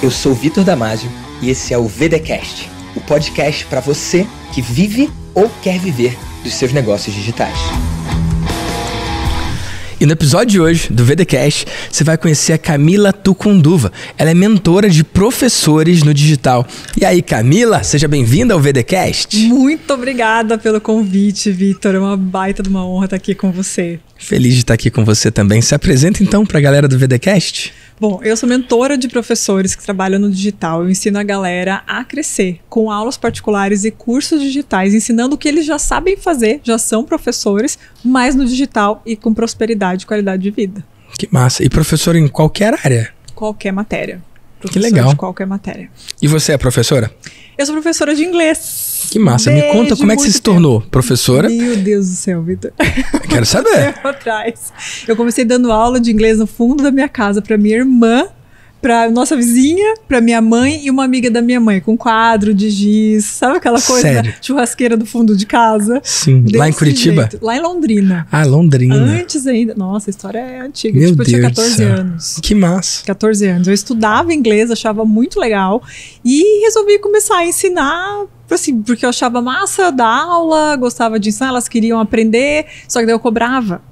Eu sou o Vitor Damasio e esse é o VDcast, o podcast para você que vive ou quer viver dos seus negócios digitais. E no episódio de hoje do VDcast, você vai conhecer a Camila Tucunduva. Ela é mentora de professores no digital. E aí, Camila, seja bem-vinda ao VDcast. Muito obrigada pelo convite, Vitor. É uma baita de uma honra estar aqui com você. Feliz de estar aqui com você também. Se apresenta então para a galera do VDcast. Bom, eu sou mentora de professores que trabalham no digital. Eu ensino a galera a crescer com aulas particulares e cursos digitais, ensinando o que eles já sabem fazer, já são professores, mas no digital e com prosperidade e qualidade de vida. Que massa. E professor em qualquer área? Qualquer matéria. Que legal. De qualquer matéria. E você é professora? Eu sou professora de inglês. Que massa. Me conta como é que você se tornou professora. Meu Deus do céu, Vitor. Quero saber. Tempo atrás. Eu comecei dando aula de inglês no fundo da minha casa para minha irmã, para nossa vizinha, para minha mãe e uma amiga da minha mãe, com quadro de giz. Sabe aquela coisa? Sério? Da churrasqueira do fundo de casa? Sim. Lá em Curitiba? Jeito. Lá em Londrina. Ah, Londrina. Antes ainda. Nossa, a história é antiga. Meu tipo, eu tinha Deus 14 do céu. anos. Que massa. 14 anos. Eu estudava inglês, achava muito legal e resolvi começar a ensinar, assim, porque eu achava massa da aula, gostava de ensinar, elas queriam aprender, só que daí eu cobrava.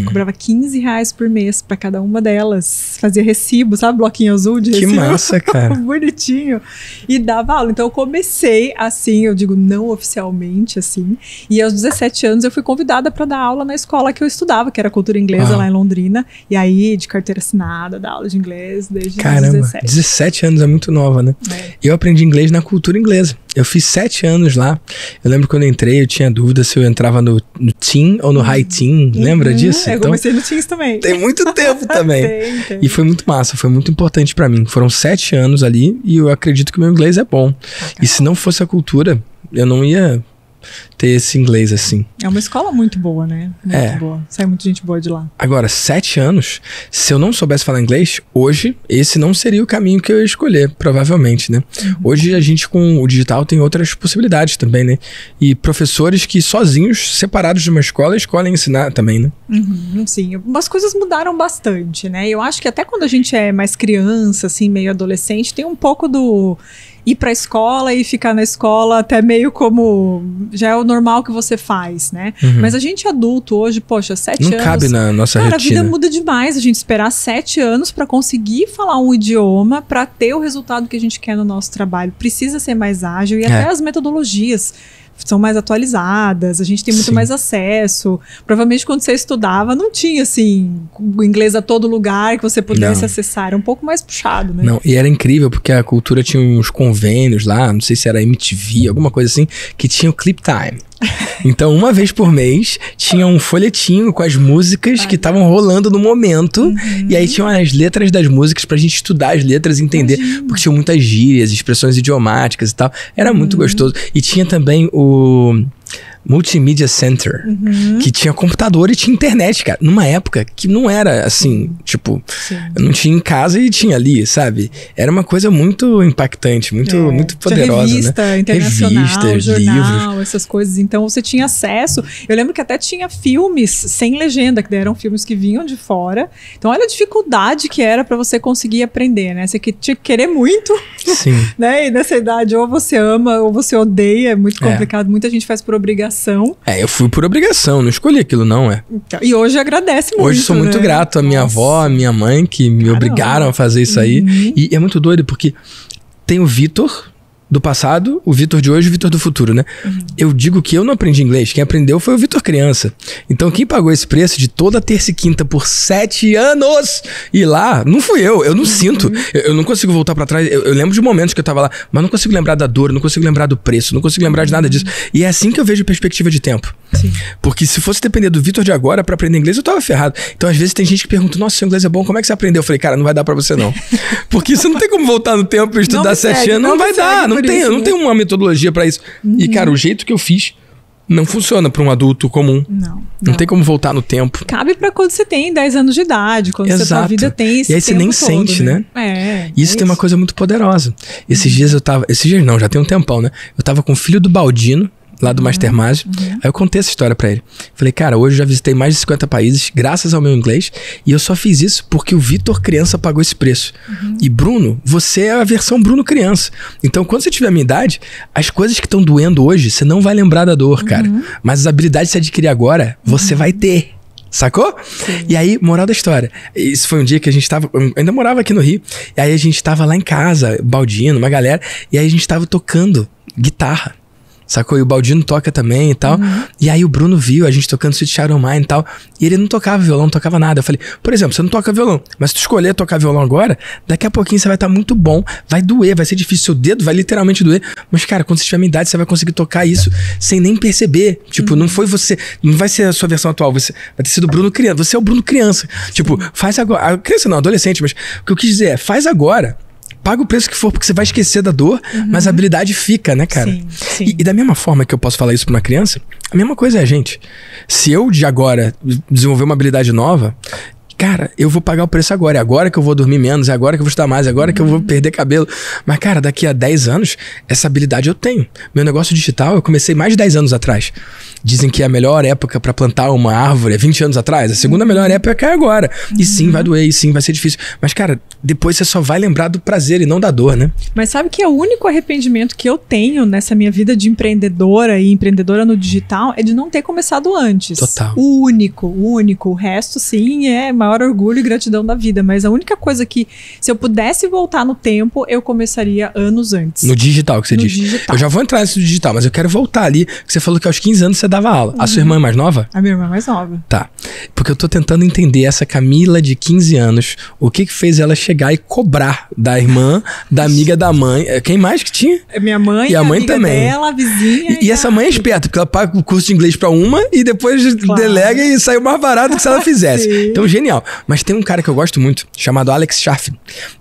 Cobrava R$15 por mês pra cada uma delas. Fazia recibo, sabe? Bloquinho azul de recibo. Que massa, cara. Bonitinho. E dava aula. Então eu comecei assim, eu digo não oficialmente assim. E aos 17 anos eu fui convidada pra dar aula na escola que eu estudava, que era cultura inglesa lá em Londrina. E aí, de carteira assinada, dar aula de inglês desde Caramba, 17. 17 anos é muito nova, né? É. Eu aprendi inglês na cultura inglesa. Eu fiz 7 anos lá. Eu lembro quando eu entrei, eu tinha dúvida se eu entrava no teen ou no high teen. Lembra disso? Eu comecei no Teams também. Tem muito tempo também. Tem. E foi muito massa, foi muito importante pra mim. Foram 7 anos ali e eu acredito que o meu inglês é bom. E se não fosse a cultura, eu não ia ter esse inglês assim. É uma escola muito boa, né? Muito boa. Sai muita gente boa de lá. Agora, 7 anos, se eu não soubesse falar inglês, hoje esse não seria o caminho que eu ia escolher, provavelmente, né? Hoje a gente com o digital tem outras possibilidades também, né? E professores que sozinhos, separados de uma escola, escolhem ensinar também, né? Sim, umas coisas mudaram bastante, né? Eu acho que até quando a gente é mais criança, assim, meio adolescente, tem um pouco do ir pra escola e ficar na escola até meio como já é o normal que você faz, né? Mas a gente adulto hoje, poxa, 7 anos... Não cabe na nossa rotina. A vida muda demais a gente esperar 7 anos pra conseguir falar um idioma, pra ter o resultado que a gente quer no nosso trabalho. Precisa ser mais ágil e até as metodologias são mais atualizadas, a gente tem muito mais acesso. Provavelmente quando você estudava não tinha assim o inglês a todo lugar que você pudesse acessar, era um pouco mais puxado, né? Não, e era incrível porque a cultura tinha uns convênios lá, não sei se era MTV, alguma coisa assim, que tinha o Clip Time. Então, uma vez por mês, tinha um folhetinho com as músicas que estavam rolando no momento. E aí tinham as letras das músicas pra gente estudar as letras e entender. Porque tinham muitas gírias, expressões idiomáticas e tal. Era muito gostoso. E tinha também o Multimedia Center, que tinha computador e tinha internet, cara. Numa época que não era assim, tipo, eu não tinha em casa e tinha ali, sabe? Era uma coisa muito impactante, muito poderosa, tinha revista, né? Internacional, Revistas, jornal, livros. essas coisas. Então você tinha acesso. Eu lembro que até tinha filmes sem legenda, que eram filmes que vinham de fora. Então olha a dificuldade que era pra você conseguir aprender, né? Você tinha que querer muito, né? E nessa idade ou você ama ou você odeia, é muito complicado. Muita gente faz por obrigação. Eu fui por obrigação, não escolhi aquilo não, Então, e hoje agradece muito, hoje sou muito grato à minha avó, à minha mãe, que me obrigaram a fazer isso aí. E é muito doido, porque tem o Vitor do passado, o Vitor de hoje e o Vitor do futuro, né? Eu digo que eu não aprendi inglês, quem aprendeu foi o Vitor criança. Então quem pagou esse preço de toda terça e quinta por 7 anos e lá, não fui eu não sinto, eu não consigo voltar pra trás, eu lembro de momentos que eu tava lá, mas não consigo lembrar da dor, não consigo lembrar do preço, não consigo lembrar de nada disso. E é assim que eu vejo perspectiva de tempo. Porque se fosse depender do Vitor de agora pra aprender inglês, eu tava ferrado. Então às vezes tem gente que pergunta, nossa, seu inglês é bom, como é que você aprendeu? Eu falei, cara, não vai dar pra você não. Porque você não tem como voltar no tempo e estudar 7 anos, não vai dar, não tem uma metodologia pra isso. E cara, o jeito que eu fiz não funciona pra um adulto comum. Não tem como voltar no tempo. Cabe pra quando você tem 10 anos de idade, quando a sua vida tem esse tempo. E aí você nem sente, né? Isso tem uma coisa muito poderosa. Esses dias não, já tem um tempão, né? Eu tava com o filho do Baldino, lá do Mastermind. Aí eu contei essa história pra ele. Falei, cara, hoje eu já visitei mais de 50 países graças ao meu inglês e eu só fiz isso porque o Vitor criança pagou esse preço. E Bruno, você é a versão Bruno criança. Então quando você tiver a minha idade, as coisas que estão doendo hoje, você não vai lembrar da dor, cara. Mas as habilidades que você adquirir agora, você vai ter. Sacou? Sim. E aí, moral da história. Isso foi um dia que a gente tava... Eu ainda morava aqui no Rio. E aí a gente tava lá em casa, Baldino, uma galera. E aí a gente tava tocando guitarra. Sacou? E o Baldino toca também e tal. E aí o Bruno viu a gente tocando Sweet Child O' Mine e tal. E ele não tocava violão, não tocava nada. Eu falei, por exemplo, você não toca violão, mas se tu escolher tocar violão agora, daqui a pouquinho você vai estar muito bom. Vai doer, vai ser difícil. Seu dedo vai literalmente doer. Mas, cara, quando você tiver a minha idade, você vai conseguir tocar isso sem nem perceber. Tipo, não foi você... Não vai ser a sua versão atual. Você vai ter sido o Bruno criança. Você é o Bruno criança. Tipo, faz agora. Criança não, adolescente. Mas o que eu quis dizer é, faz agora. Paga o preço que for, porque você vai esquecer da dor, mas a habilidade fica, né, cara? Sim, sim. E da mesma forma que eu posso falar isso pra uma criança, a mesma coisa é a gente. Se eu de agora desenvolver uma habilidade nova, cara, eu vou pagar o preço agora. É agora que eu vou dormir menos, é agora que eu vou estudar mais, é agora que eu vou perder cabelo. Mas, cara, daqui a 10 anos, essa habilidade eu tenho. Meu negócio digital, eu comecei mais de 10 anos atrás. Dizem que a melhor época pra plantar uma árvore é 20 anos atrás. A segunda melhor época é agora. E sim, vai doer, e sim, vai ser difícil. Mas, cara, depois você só vai lembrar do prazer e não da dor, né? Mas sabe que o único arrependimento que eu tenho nessa minha vida de empreendedora e empreendedora no digital é de não ter começado antes. Total. O único. O resto, sim, é maior orgulho e gratidão da vida. Mas a única coisa que, se eu pudesse voltar no tempo, eu começaria anos antes. No digital, que você diz. Digital. Eu já vou entrar nesse digital, mas eu quero voltar ali. Você falou que aos 15 anos você dava aula. A sua irmã é mais nova? A minha irmã é mais nova. Tá. Porque eu tô tentando entender essa Camila de 15 anos, o que fez ela chegar e cobrar da irmã, da amiga da mãe. Quem mais que tinha? É minha mãe, e a mãe amiga também. dela, a vizinha. E essa mãe é esperta, porque ela paga o curso de inglês pra uma e depois delega e saiu mais barato que se ela fizesse. Então, genial. Mas tem um cara que eu gosto muito, chamado Alex Scharf.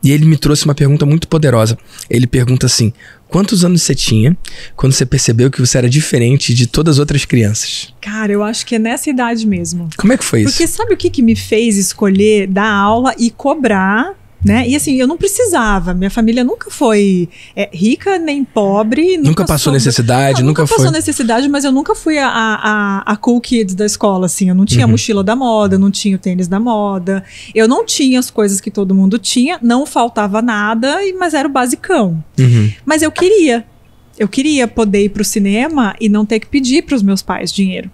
E ele me trouxe uma pergunta muito poderosa. Ele pergunta assim: quantos anos você tinha quando você percebeu que você era diferente de todas as outras crianças? Cara, eu acho que é nessa idade mesmo. Como é que foi isso? Porque sabe o que me fez escolher dar aula e cobrar, né? E assim, eu não precisava. Minha família nunca foi rica nem pobre. Nunca passou necessidade, nunca passou necessidade, mas eu nunca fui a cool kids da escola, assim. Eu não tinha a mochila da moda, não tinha o tênis da moda. Eu não tinha as coisas que todo mundo tinha, não faltava nada, mas era o basicão. Mas eu queria. Eu queria poder ir pro cinema e não ter que pedir pros meus pais dinheiro.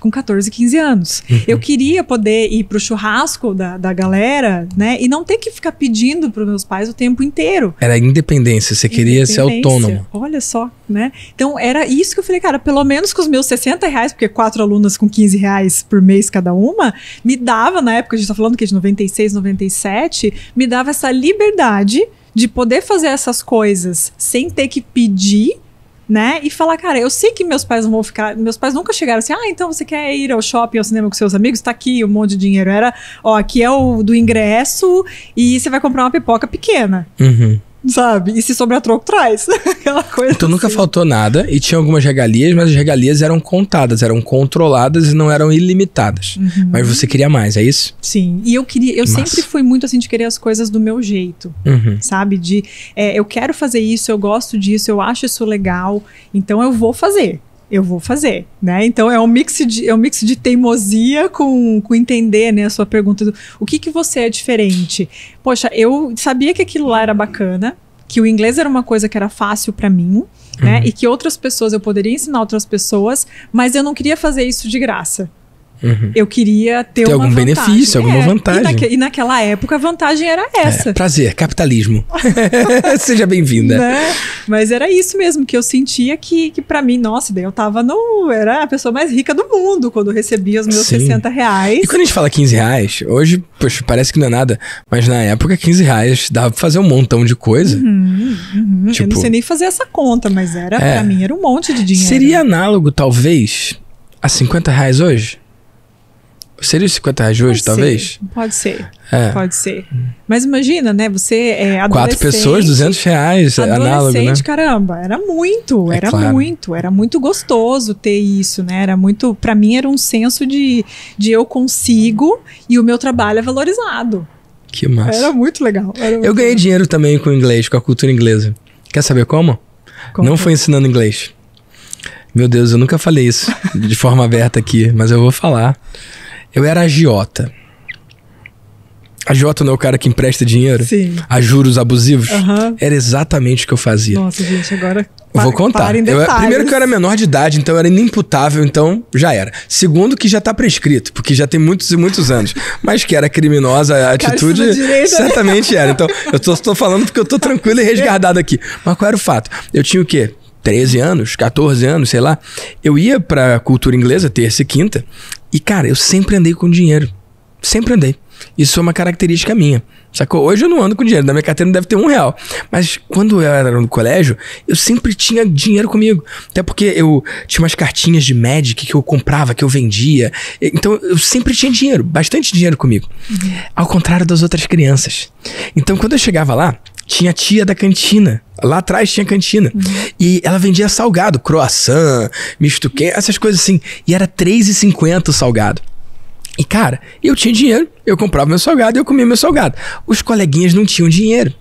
Com 14, 15 anos. Eu queria poder ir pro churrasco da galera, né? E não ter que ficar pedindo pros meus pais o tempo inteiro. Era independência, você queria ser autônomo. Olha só, né? Então era isso que eu falei, cara, pelo menos com os meus R$60, porque 4 alunas com R$15 por mês cada uma, me dava, na época, a gente tá falando que de 96, 97, me dava essa liberdade de poder fazer essas coisas sem ter que pedir, né? E falar, cara, eu sei que meus pais não vão ficar... Meus pais nunca chegaram assim, então você quer ir ao shopping, ao cinema com seus amigos? Tá aqui um monte de dinheiro. Era, aqui é o do ingresso e você vai comprar uma pipoca pequena. Sabe? E se sobrar troco, traz. Aquela coisa. Então nunca faltou nada e tinha algumas regalias, mas as regalias eram contadas, eram controladas e não eram ilimitadas. Mas você queria mais, é isso? Sim. E eu sempre fui muito assim de querer as coisas do meu jeito. Sabe? De eu quero fazer isso, eu gosto disso, eu acho isso legal, então eu vou fazer. Eu vou fazer, né? Então é um mix de teimosia com entender, né, a sua pergunta o que você é diferente. Poxa, eu sabia que aquilo lá era bacana, que o inglês era uma coisa que era fácil pra mim, né? E que outras pessoas, eu poderia ensinar outras pessoas, mas eu não queria fazer isso de graça. Eu queria ter uma algum vantagem. Benefício, alguma vantagem. E naquela época a vantagem era essa. Prazer, capitalismo. Seja bem-vinda. Né? Mas era isso mesmo, que eu sentia que pra mim, nossa, daí eu tava era a pessoa mais rica do mundo quando eu recebia os meus R$60. E quando a gente fala R$15, hoje, poxa, parece que não é nada, mas na época R$15 dava pra fazer um montão de coisa. Tipo, eu não sei nem fazer essa conta, mas pra mim era um monte de dinheiro. Seria análogo, talvez, a R$50 hoje? Seria os R$50 hoje, talvez? Pode ser. Pode ser. Mas imagina, né? Você é adolescente. 4 pessoas, R$200, análogo, né? Caramba, era muito gostoso ter isso, né? Era muito, pra mim era um senso de eu consigo e o meu trabalho é valorizado. Que massa. Era muito legal. Eu ganhei dinheiro também com o inglês, com a cultura inglesa. Quer saber como? Não foi ensinando inglês. Meu Deus, eu nunca falei isso de forma aberta aqui, mas eu vou falar. Eu era agiota. Agiota não é o cara que empresta dinheiro? Sim. A juros abusivos? Era exatamente o que eu fazia. Nossa, gente, agora... Eu vou contar. Primeiro que eu era menor de idade, então eu era inimputável, então já era. Segundo que já tá prescrito, porque já tem muitos e muitos anos. Mas que era criminosa a atitude, certamente era. Então eu tô falando porque eu tô tranquilo e resguardado aqui. Mas qual era o fato? Eu tinha o quê? 13 anos, 14 anos, sei lá. Eu ia pra cultura inglesa, terça e quinta, e cara, eu sempre andei com dinheiro. Sempre andei. Isso é uma característica minha. Sacou? Hoje eu não ando com dinheiro, na minha carteira não deve ter R$1. Mas quando eu era no colégio, eu sempre tinha dinheiro comigo. Até porque eu tinha umas cartinhas de Magic que eu comprava, que eu vendia. Então eu sempre tinha dinheiro, bastante dinheiro comigo. Ao contrário das outras crianças. Então quando eu chegava lá, tinha a tia da cantina. Lá atrás tinha cantina. E ela vendia salgado, croissant, misto quente, essas coisas assim. E era R$3,50 o salgado. E cara, eu tinha dinheiro, eu comprava meu salgado e eu comia meu salgado. Os coleguinhas não tinham dinheiro.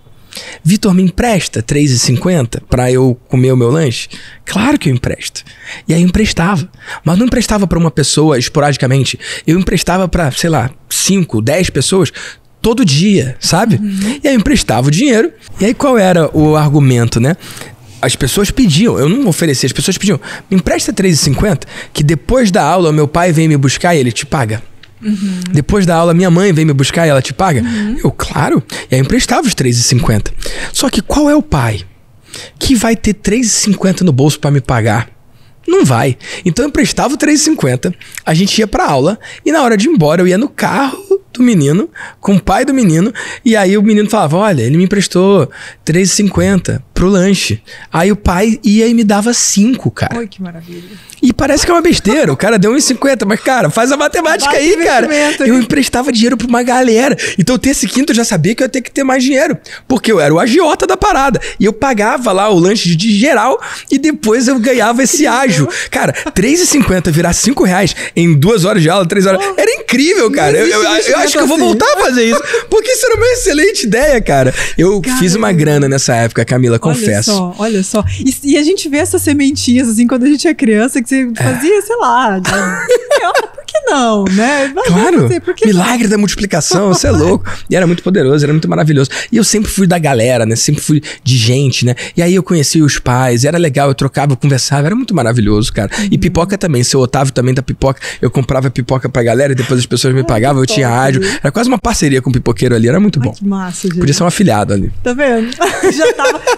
Vitor, me empresta R$3,50 pra eu comer o meu lanche? Claro que eu empresto. E aí eu emprestava. Mas não emprestava pra uma pessoa esporadicamente. Eu emprestava pra, sei lá, 5, 10 pessoas todo dia, sabe? E aí eu emprestava o dinheiro. E aí qual era o argumento, né? As pessoas pediam, eu não oferecia, as pessoas pediam, me empresta R$3,50 que depois da aula meu pai vem me buscar e ele te paga. Depois da aula, minha mãe vem me buscar e ela te paga? Eu, claro. E aí eu emprestava os R$3,50. Só que qual é o pai que vai ter R$3,50 no bolso pra me pagar? Não vai. Então eu emprestava o R$3,50, a gente ia pra aula e na hora de ir embora eu ia no carro do menino, com o pai do menino, e aí o menino falava, olha, ele me emprestou R$3,50 pro lanche. Aí o pai ia e me dava 5, cara. Oi, que maravilha. E parece que é uma besteira, o cara deu R$1,50, mas cara, faz a matemática aí, cara. Eu emprestava dinheiro pra uma galera. Então o terça e quinta eu já sabia que eu ia ter que ter mais dinheiro, porque eu era o agiota da parada. E eu pagava lá o lanche de geral e depois eu ganhava esse ágio. Cara, R$3,50 virar R$5 em 2 horas de aula, 3 horas, era incrível, cara. Eu acho que eu vou voltar a fazer isso, porque isso era uma excelente ideia, cara. Eu fiz uma grana nessa época, Camila, confesso. Olha só. E a gente vê essas sementinhas, assim, quando a gente é criança, que você fazia, sei lá. Por que não, né? Claro. Milagre da multiplicação, você é louco. E era muito poderoso, era muito maravilhoso. E eu sempre fui da galera, né? Sempre fui de gente, né? E aí eu conheci os pais, era legal, eu trocava, eu conversava, era muito maravilhoso, cara. E pipoca também, seu Otávio também da pipoca, eu comprava pipoca pra galera e depois as pessoas me pagavam, eu tinha rádio. Era quase uma parceria com o pipoqueiro ali, era muito bom. Que massa, gente. Podia ser um afiliado ali. Tá vendo?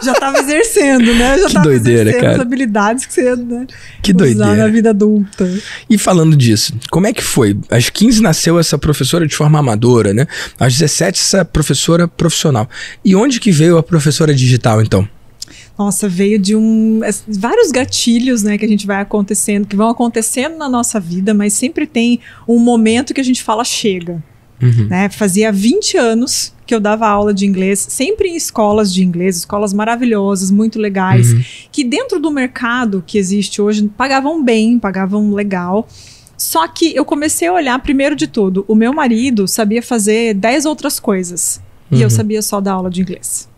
já tava exercendo, né? Já que tava doideira, exercendo cara. As habilidades que você, né, que usar doideira na vida adulta. E falando disso, como é que foi? Às 15 nasceu essa professora de forma amadora, né? Às 17 essa professora profissional. E onde que veio a professora digital, então? Nossa, veio de vários gatilhos, né, que a gente vai acontecendo, que vão acontecendo na nossa vida, mas sempre tem um momento que a gente fala chega. Né? Fazia 20 anos que eu dava aula de inglês, sempre em escolas de inglês, escolas maravilhosas, muito legais, que dentro do mercado que existe hoje, pagavam bem, pagavam legal. Só que eu comecei a olhar, primeiro de tudo, o meu marido sabia fazer 10 outras coisas, e eu sabia só dar aula de inglês.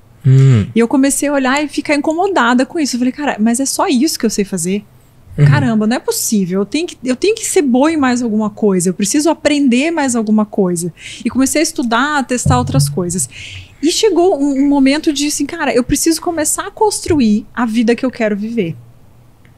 E eu comecei a olhar e ficar incomodada com isso. Eu falei, cara, mas é só isso que eu sei fazer? Caramba, não é possível. Eu tenho que ser boa em mais alguma coisa. Eu preciso aprender mais alguma coisa. E comecei a estudar, a testar outras coisas. E chegou um momento de assim, cara, eu preciso começar a construir a vida que eu quero viver.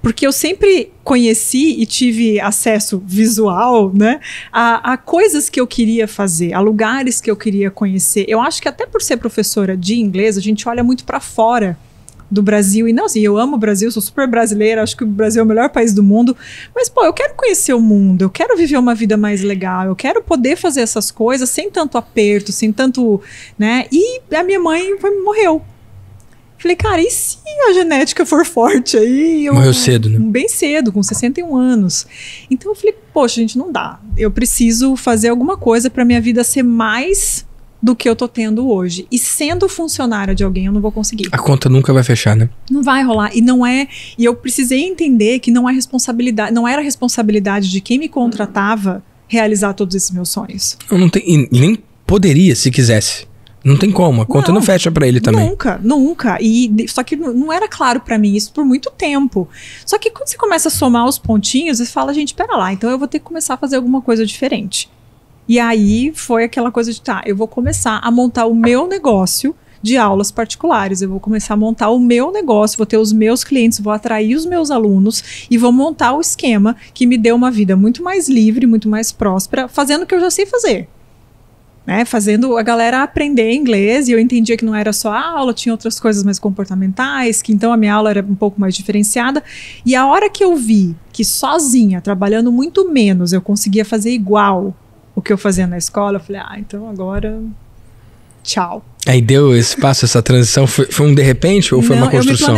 Porque eu sempre conheci e tive acesso visual, né, a coisas que eu queria fazer, a lugares que eu queria conhecer. Eu acho que até por ser professora de inglês, a gente olha muito para fora do Brasil. E não, assim, eu amo o Brasil, sou super brasileira, acho que o Brasil é o melhor país do mundo. Mas, pô, eu quero conhecer o mundo, eu quero viver uma vida mais legal, eu quero poder fazer essas coisas sem tanto aperto, sem tanto, né? E a minha mãe morreu. Falei, cara, e se a genética for forte aí? Morreu cedo, né? Bem cedo, com 61 anos. Então eu falei, poxa, gente, não dá. Eu preciso fazer alguma coisa pra minha vida ser mais do que eu tô tendo hoje. E sendo funcionária de alguém, eu não vou conseguir. A conta nunca vai fechar, né? Não vai rolar. E não é... E eu precisei entender que não é responsabilidade, não era responsabilidade de quem me contratava realizar todos esses meus sonhos. Não tem, nem poderia, se quisesse. Não tem como, a conta não fecha pra ele também. Nunca. Só que não era claro pra mim isso por muito tempo. Só que quando você começa a somar os pontinhos, você fala, gente, pera lá, então eu vou ter que começar a fazer alguma coisa diferente. E aí foi aquela coisa de, eu vou começar a montar o meu negócio de aulas particulares. Eu vou começar a montar o meu negócio, vou ter os meus clientes, vou atrair os meus alunos e vou montar o esquema que me dê uma vida muito mais livre, muito mais próspera, fazendo o que eu já sei fazer. Né, fazendo a galera aprender inglês, e eu entendia que não era só a aula, tinha outras coisas mais comportamentais, que então a minha aula era um pouco mais diferenciada. E a hora que eu vi que sozinha, trabalhando muito menos, eu conseguia fazer igual o que eu fazia na escola, eu falei, então agora, tchau. Aí deu esse passo, essa transição, foi um de repente ou foi uma construção?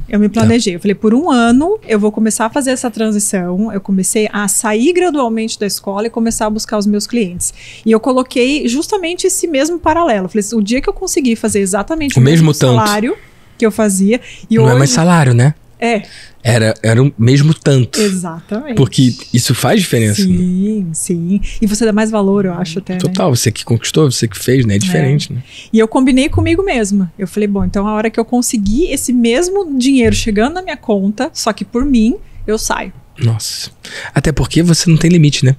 Eu me planejei. Eu falei, por um ano eu vou começar a fazer essa transição. Eu comecei a sair gradualmente da escola e começar a buscar os meus clientes. E eu coloquei justamente esse mesmo paralelo. Eu falei, o dia que eu conseguir fazer exatamente o mesmo salário que eu fazia... E não hoje... é mais salário, né? Era o mesmo tanto. Exatamente. Porque isso faz diferença. Sim. E você dá mais valor, eu acho até. Total, né? Você que conquistou, você que fez, né? É diferente, né? E eu combinei comigo mesma. Eu falei, bom, então a hora que eu conseguir esse mesmo dinheiro chegando na minha conta, só que por mim, eu saio. Nossa. Até porque você não tem limite, né?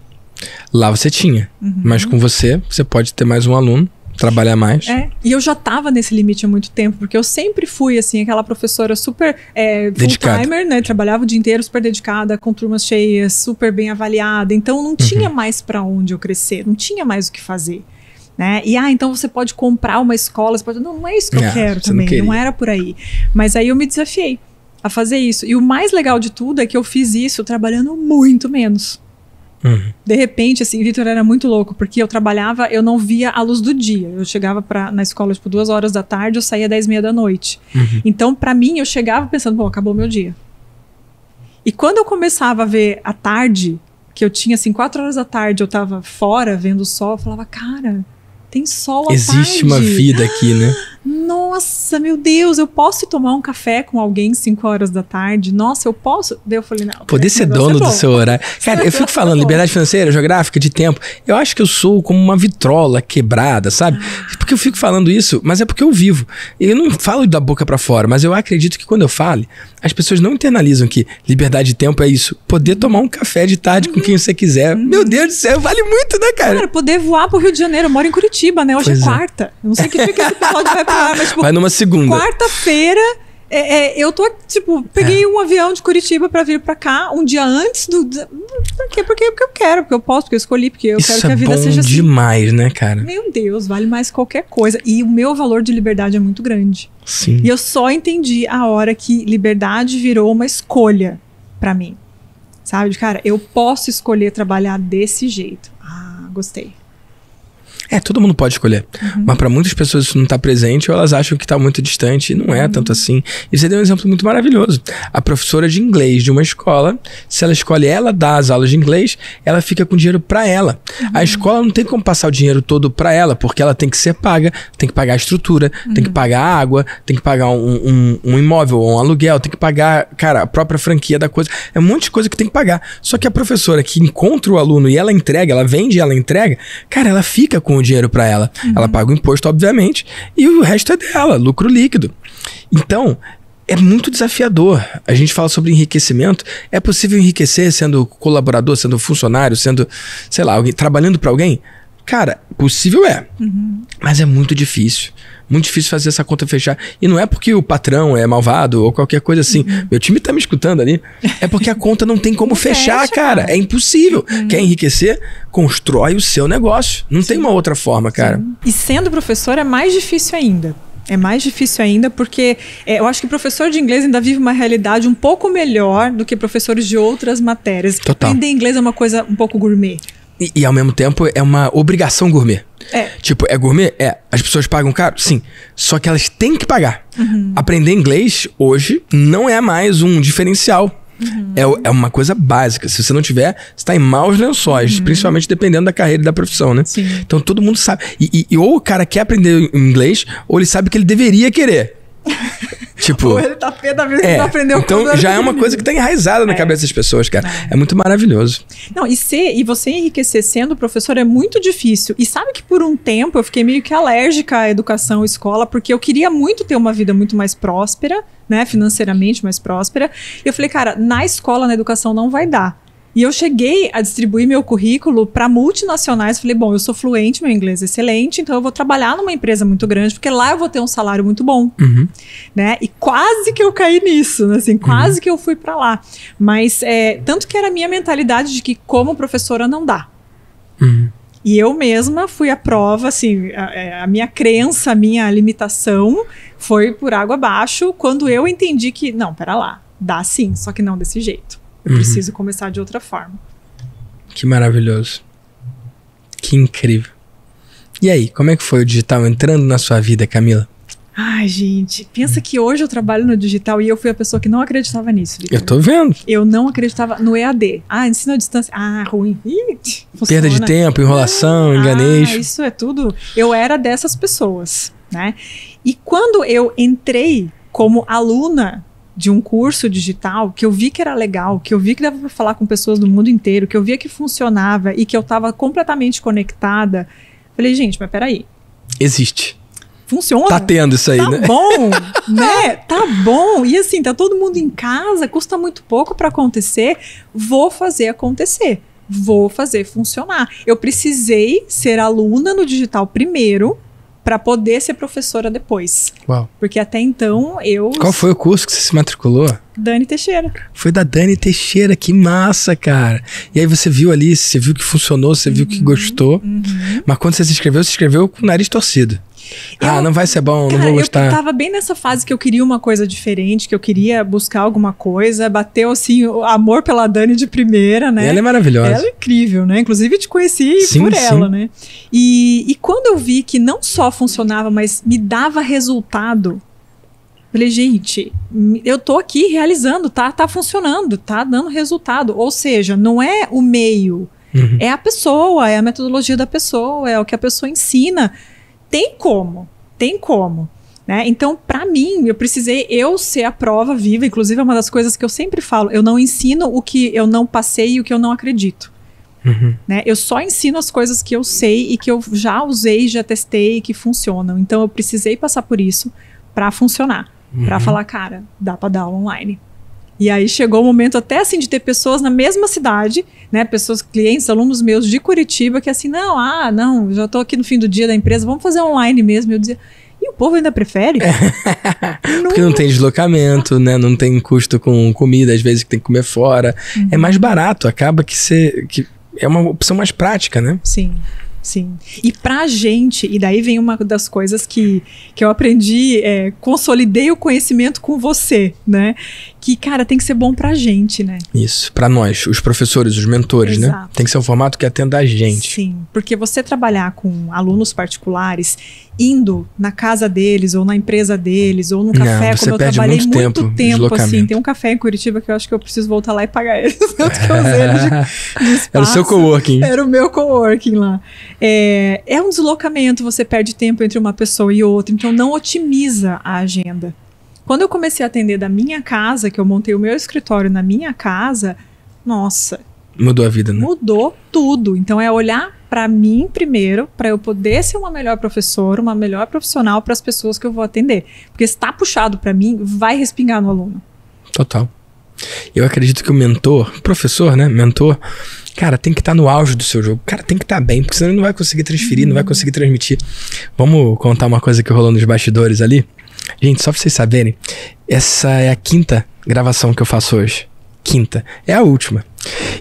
Lá você tinha. Mas com você pode ter mais um aluno. Trabalhar mais. E eu já tava nesse limite há muito tempo, porque eu sempre fui, assim, aquela professora super full-timer, né? Trabalhava o dia inteiro, super dedicada, com turmas cheias, super bem avaliada. Então, não tinha mais pra onde eu crescer, não tinha mais o que fazer. Né? E, então você pode comprar uma escola, você pode... Não é isso que eu quero também, não era por aí. Mas aí eu me desafiei a fazer isso. E o mais legal de tudo é que eu fiz isso trabalhando muito menos. De repente, assim, Vitor, era muito louco, porque eu trabalhava, eu não via a luz do dia. Eu chegava na escola, 2 horas da tarde, eu saía 10h30 da noite. Então, pra mim, eu chegava pensando, bom, acabou meu dia. E quando eu começava a ver a tarde, que eu tinha, assim, 4 horas da tarde, eu tava fora, vendo o sol, eu falava, cara, tem sol à tarde. Existe uma vida aqui, né? Nossa, meu Deus, eu posso tomar um café com alguém 5 horas da tarde? Nossa, eu posso? Daí eu falei, não. Poder ser dono do seu horário. Cara, eu fico falando liberdade financeira, geográfica, de tempo. Eu acho que eu sou como uma vitrola quebrada, sabe? Porque eu fico falando isso, mas é porque eu vivo. Eu não falo da boca pra fora, mas eu acredito que quando eu falo, as pessoas não internalizam que liberdade de tempo é isso. Poder tomar um café de tarde com quem você quiser. Meu Deus do céu, vale muito, né, cara? Cara, poder voar pro Rio de Janeiro. Eu moro em Curitiba, né? Hoje é quarta. Eu não sei que dia que esse episódio vai pra lá, mas tipo... Vai numa segunda. Quarta-feira, eu tô, tipo, peguei um avião de Curitiba pra vir pra cá um dia antes do... Por quê? Porque eu quero, porque eu posso, porque eu escolhi, porque eu quero que a vida seja assim. Isso é bom demais, né, cara? Meu Deus, vale mais qualquer coisa. E o meu valor de liberdade é muito grande. Sim. E eu só entendi a hora que liberdade virou uma escolha pra mim. Sabe? Cara, eu posso escolher trabalhar desse jeito. Gostei. Todo mundo pode escolher. Mas para muitas pessoas isso não tá presente, ou elas acham que tá muito distante, e não é tanto assim. E você deu um exemplo muito maravilhoso. A professora de inglês de uma escola, se ela escolhe ela dar as aulas de inglês, ela fica com dinheiro para ela. A escola não tem como passar o dinheiro todo para ela, porque ela tem que ser paga, tem que pagar a estrutura, tem que pagar a água, tem que pagar um imóvel ou um aluguel, tem que pagar, cara, a própria franquia da coisa. É um monte de coisa que tem que pagar. Só que a professora que encontra o aluno e ela entrega, ela vende e ela entrega, cara, ela fica com o dinheiro para ela. Ela paga o imposto, obviamente, e o resto é dela, lucro líquido. Então, é muito desafiador. A gente fala sobre enriquecimento. É possível enriquecer sendo colaborador, sendo funcionário, sendo, sei lá, alguém, trabalhando para alguém? Cara, possível é. Mas é muito difícil. Muito difícil fazer essa conta fechar. E não é porque o patrão é malvado ou qualquer coisa assim. Meu time tá me escutando ali. É porque a conta não tem como fechar, cara. É impossível. Quer enriquecer? Constrói o seu negócio. Não tem uma outra forma, cara. E sendo professor é mais difícil ainda. É mais difícil ainda porque eu acho que professor de inglês ainda vive uma realidade um pouco melhor do que professores de outras matérias. Total. Aprender inglês é uma coisa um pouco gourmet. E ao mesmo tempo é uma obrigação gourmet. Tipo, é gourmet? As pessoas pagam caro? Sim. Só que elas têm que pagar. Aprender inglês hoje não é mais um diferencial. É uma coisa básica. Se você não tiver, você tá em maus lençóis. Principalmente dependendo da carreira e da profissão, né? Sim. Então todo mundo sabe. E ou o cara quer aprender inglês, ou ele sabe que ele deveria querer. Tipo, ou ele tá pé da vez que não aprendeu. Então já é uma coisa que tá enraizada na cabeça das pessoas, cara. É muito maravilhoso. Não, e você enriquecer sendo professor é muito difícil. E sabe que por um tempo eu fiquei meio que alérgica à educação e escola, porque eu queria muito ter uma vida muito mais próspera, né, financeiramente mais próspera. E eu falei, cara, na escola, na educação não vai dar. E eu cheguei a distribuir meu currículo para multinacionais. Falei, bom, eu sou fluente, meu inglês é excelente, então eu vou trabalhar numa empresa muito grande, porque lá eu vou ter um salário muito bom. Né? E quase que eu caí nisso, assim, quase que eu fui para lá. Mas, tanto que era a minha mentalidade de que como professora não dá. E eu mesma fui à prova, assim, a minha crença, a minha limitação foi por água abaixo quando eu entendi que, não, pera lá, dá sim, só que não desse jeito. Eu preciso começar de outra forma. Que maravilhoso. Que incrível. E aí, como é que foi o digital entrando na sua vida, Camila? Ai, gente, pensa que hoje eu trabalho no digital e eu fui a pessoa que não acreditava nisso. Victor. Eu tô vendo. Eu não acreditava no EAD. Ensino à distância. Ruim. Perda de tempo, enrolação, enganejo. Isso é tudo. Eu era dessas pessoas, né? E quando eu entrei como aluna de um curso digital, que eu vi que era legal, que eu vi que dava para falar com pessoas do mundo inteiro, que eu via que funcionava e que eu estava completamente conectada, falei, gente, mas peraí. Existe. Funciona. Tá tendo isso aí, tá né? Tá bom, né? Tá bom. E assim, tá todo mundo em casa, custa muito pouco para acontecer, vou fazer acontecer. Vou fazer funcionar. Eu precisei ser aluna no digital primeiro, para poder ser professora depois. Uau. Porque até então eu... Qual foi o curso que você se matriculou? Dani Teixeira. Foi da Dani Teixeira, que massa, cara. E aí você viu ali, você viu que funcionou, você viu que gostou. Mas quando você se inscreveu com o nariz torcido. Não vai ser bom, cara, não vou gostar. Eu tava bem nessa fase que eu queria uma coisa diferente, que eu queria buscar alguma coisa. Bateu, assim, o amor pela Dani de primeira, né? Ela é maravilhosa. Ela é incrível, né? Inclusive, te conheci por ela, né? E quando eu vi que não só funcionava, mas me dava resultado, falei, gente, eu tô aqui realizando, tá funcionando, tá dando resultado. Ou seja, não é o meio, é a pessoa, é a metodologia da pessoa, é o que a pessoa ensina. Tem como, né? Então, para mim, eu precisei ser a prova viva. Inclusive, é uma das coisas que eu sempre falo. Eu não ensino o que eu não passei e o que eu não acredito. Né? Eu só ensino as coisas que eu sei e que eu já usei, já testei e que funcionam. Então, eu precisei passar por isso para funcionar. Para falar, cara, dá para dar aula online. E aí chegou o momento até assim de ter pessoas na mesma cidade, né, pessoas, clientes, alunos meus de Curitiba que assim, não, já tô aqui no fim do dia da empresa, vamos fazer online mesmo. Eu dizia, e o povo ainda prefere? Porque não tem deslocamento, né, não tem custo com comida, às vezes que tem que comer fora. É mais barato, acaba que é uma opção mais prática, né? Sim. Sim. E pra gente, e daí vem uma das coisas que eu aprendi, consolidei o conhecimento com você, né? Que, cara, tem que ser bom pra gente, né? Isso, pra nós, os professores, os mentores, exato, né? Tem que ser um formato que atenda a gente. Sim, porque você trabalhar com alunos particulares, indo na casa deles, ou na empresa deles, ou num café, como eu trabalhei muito tempo assim. Tem um café em Curitiba que eu acho que eu preciso voltar lá e pagar eles. Tanto que eu usei ele de espaço. Era o seu coworking. Era o meu coworking lá. É um deslocamento, você perde tempo entre uma pessoa e outra, então não otimiza a agenda. Quando eu comecei a atender da minha casa, que eu montei o meu escritório na minha casa, nossa... Mudou a vida, né? Mudou tudo. Então é olhar para mim primeiro, para eu poder ser uma melhor professora, uma melhor profissional para as pessoas que eu vou atender. Porque se está puxado para mim, vai respingar no aluno. Total. Eu acredito que o mentor, professor, né? Mentor, cara, tem que estar no auge do seu jogo. Cara, tem que estar bem, porque senão ele não vai conseguir transferir, não vai conseguir transmitir. Vamos contar uma coisa que rolou nos bastidores ali? Gente, só pra vocês saberem, essa é a 5ª gravação que eu faço hoje. 5ª. É a última.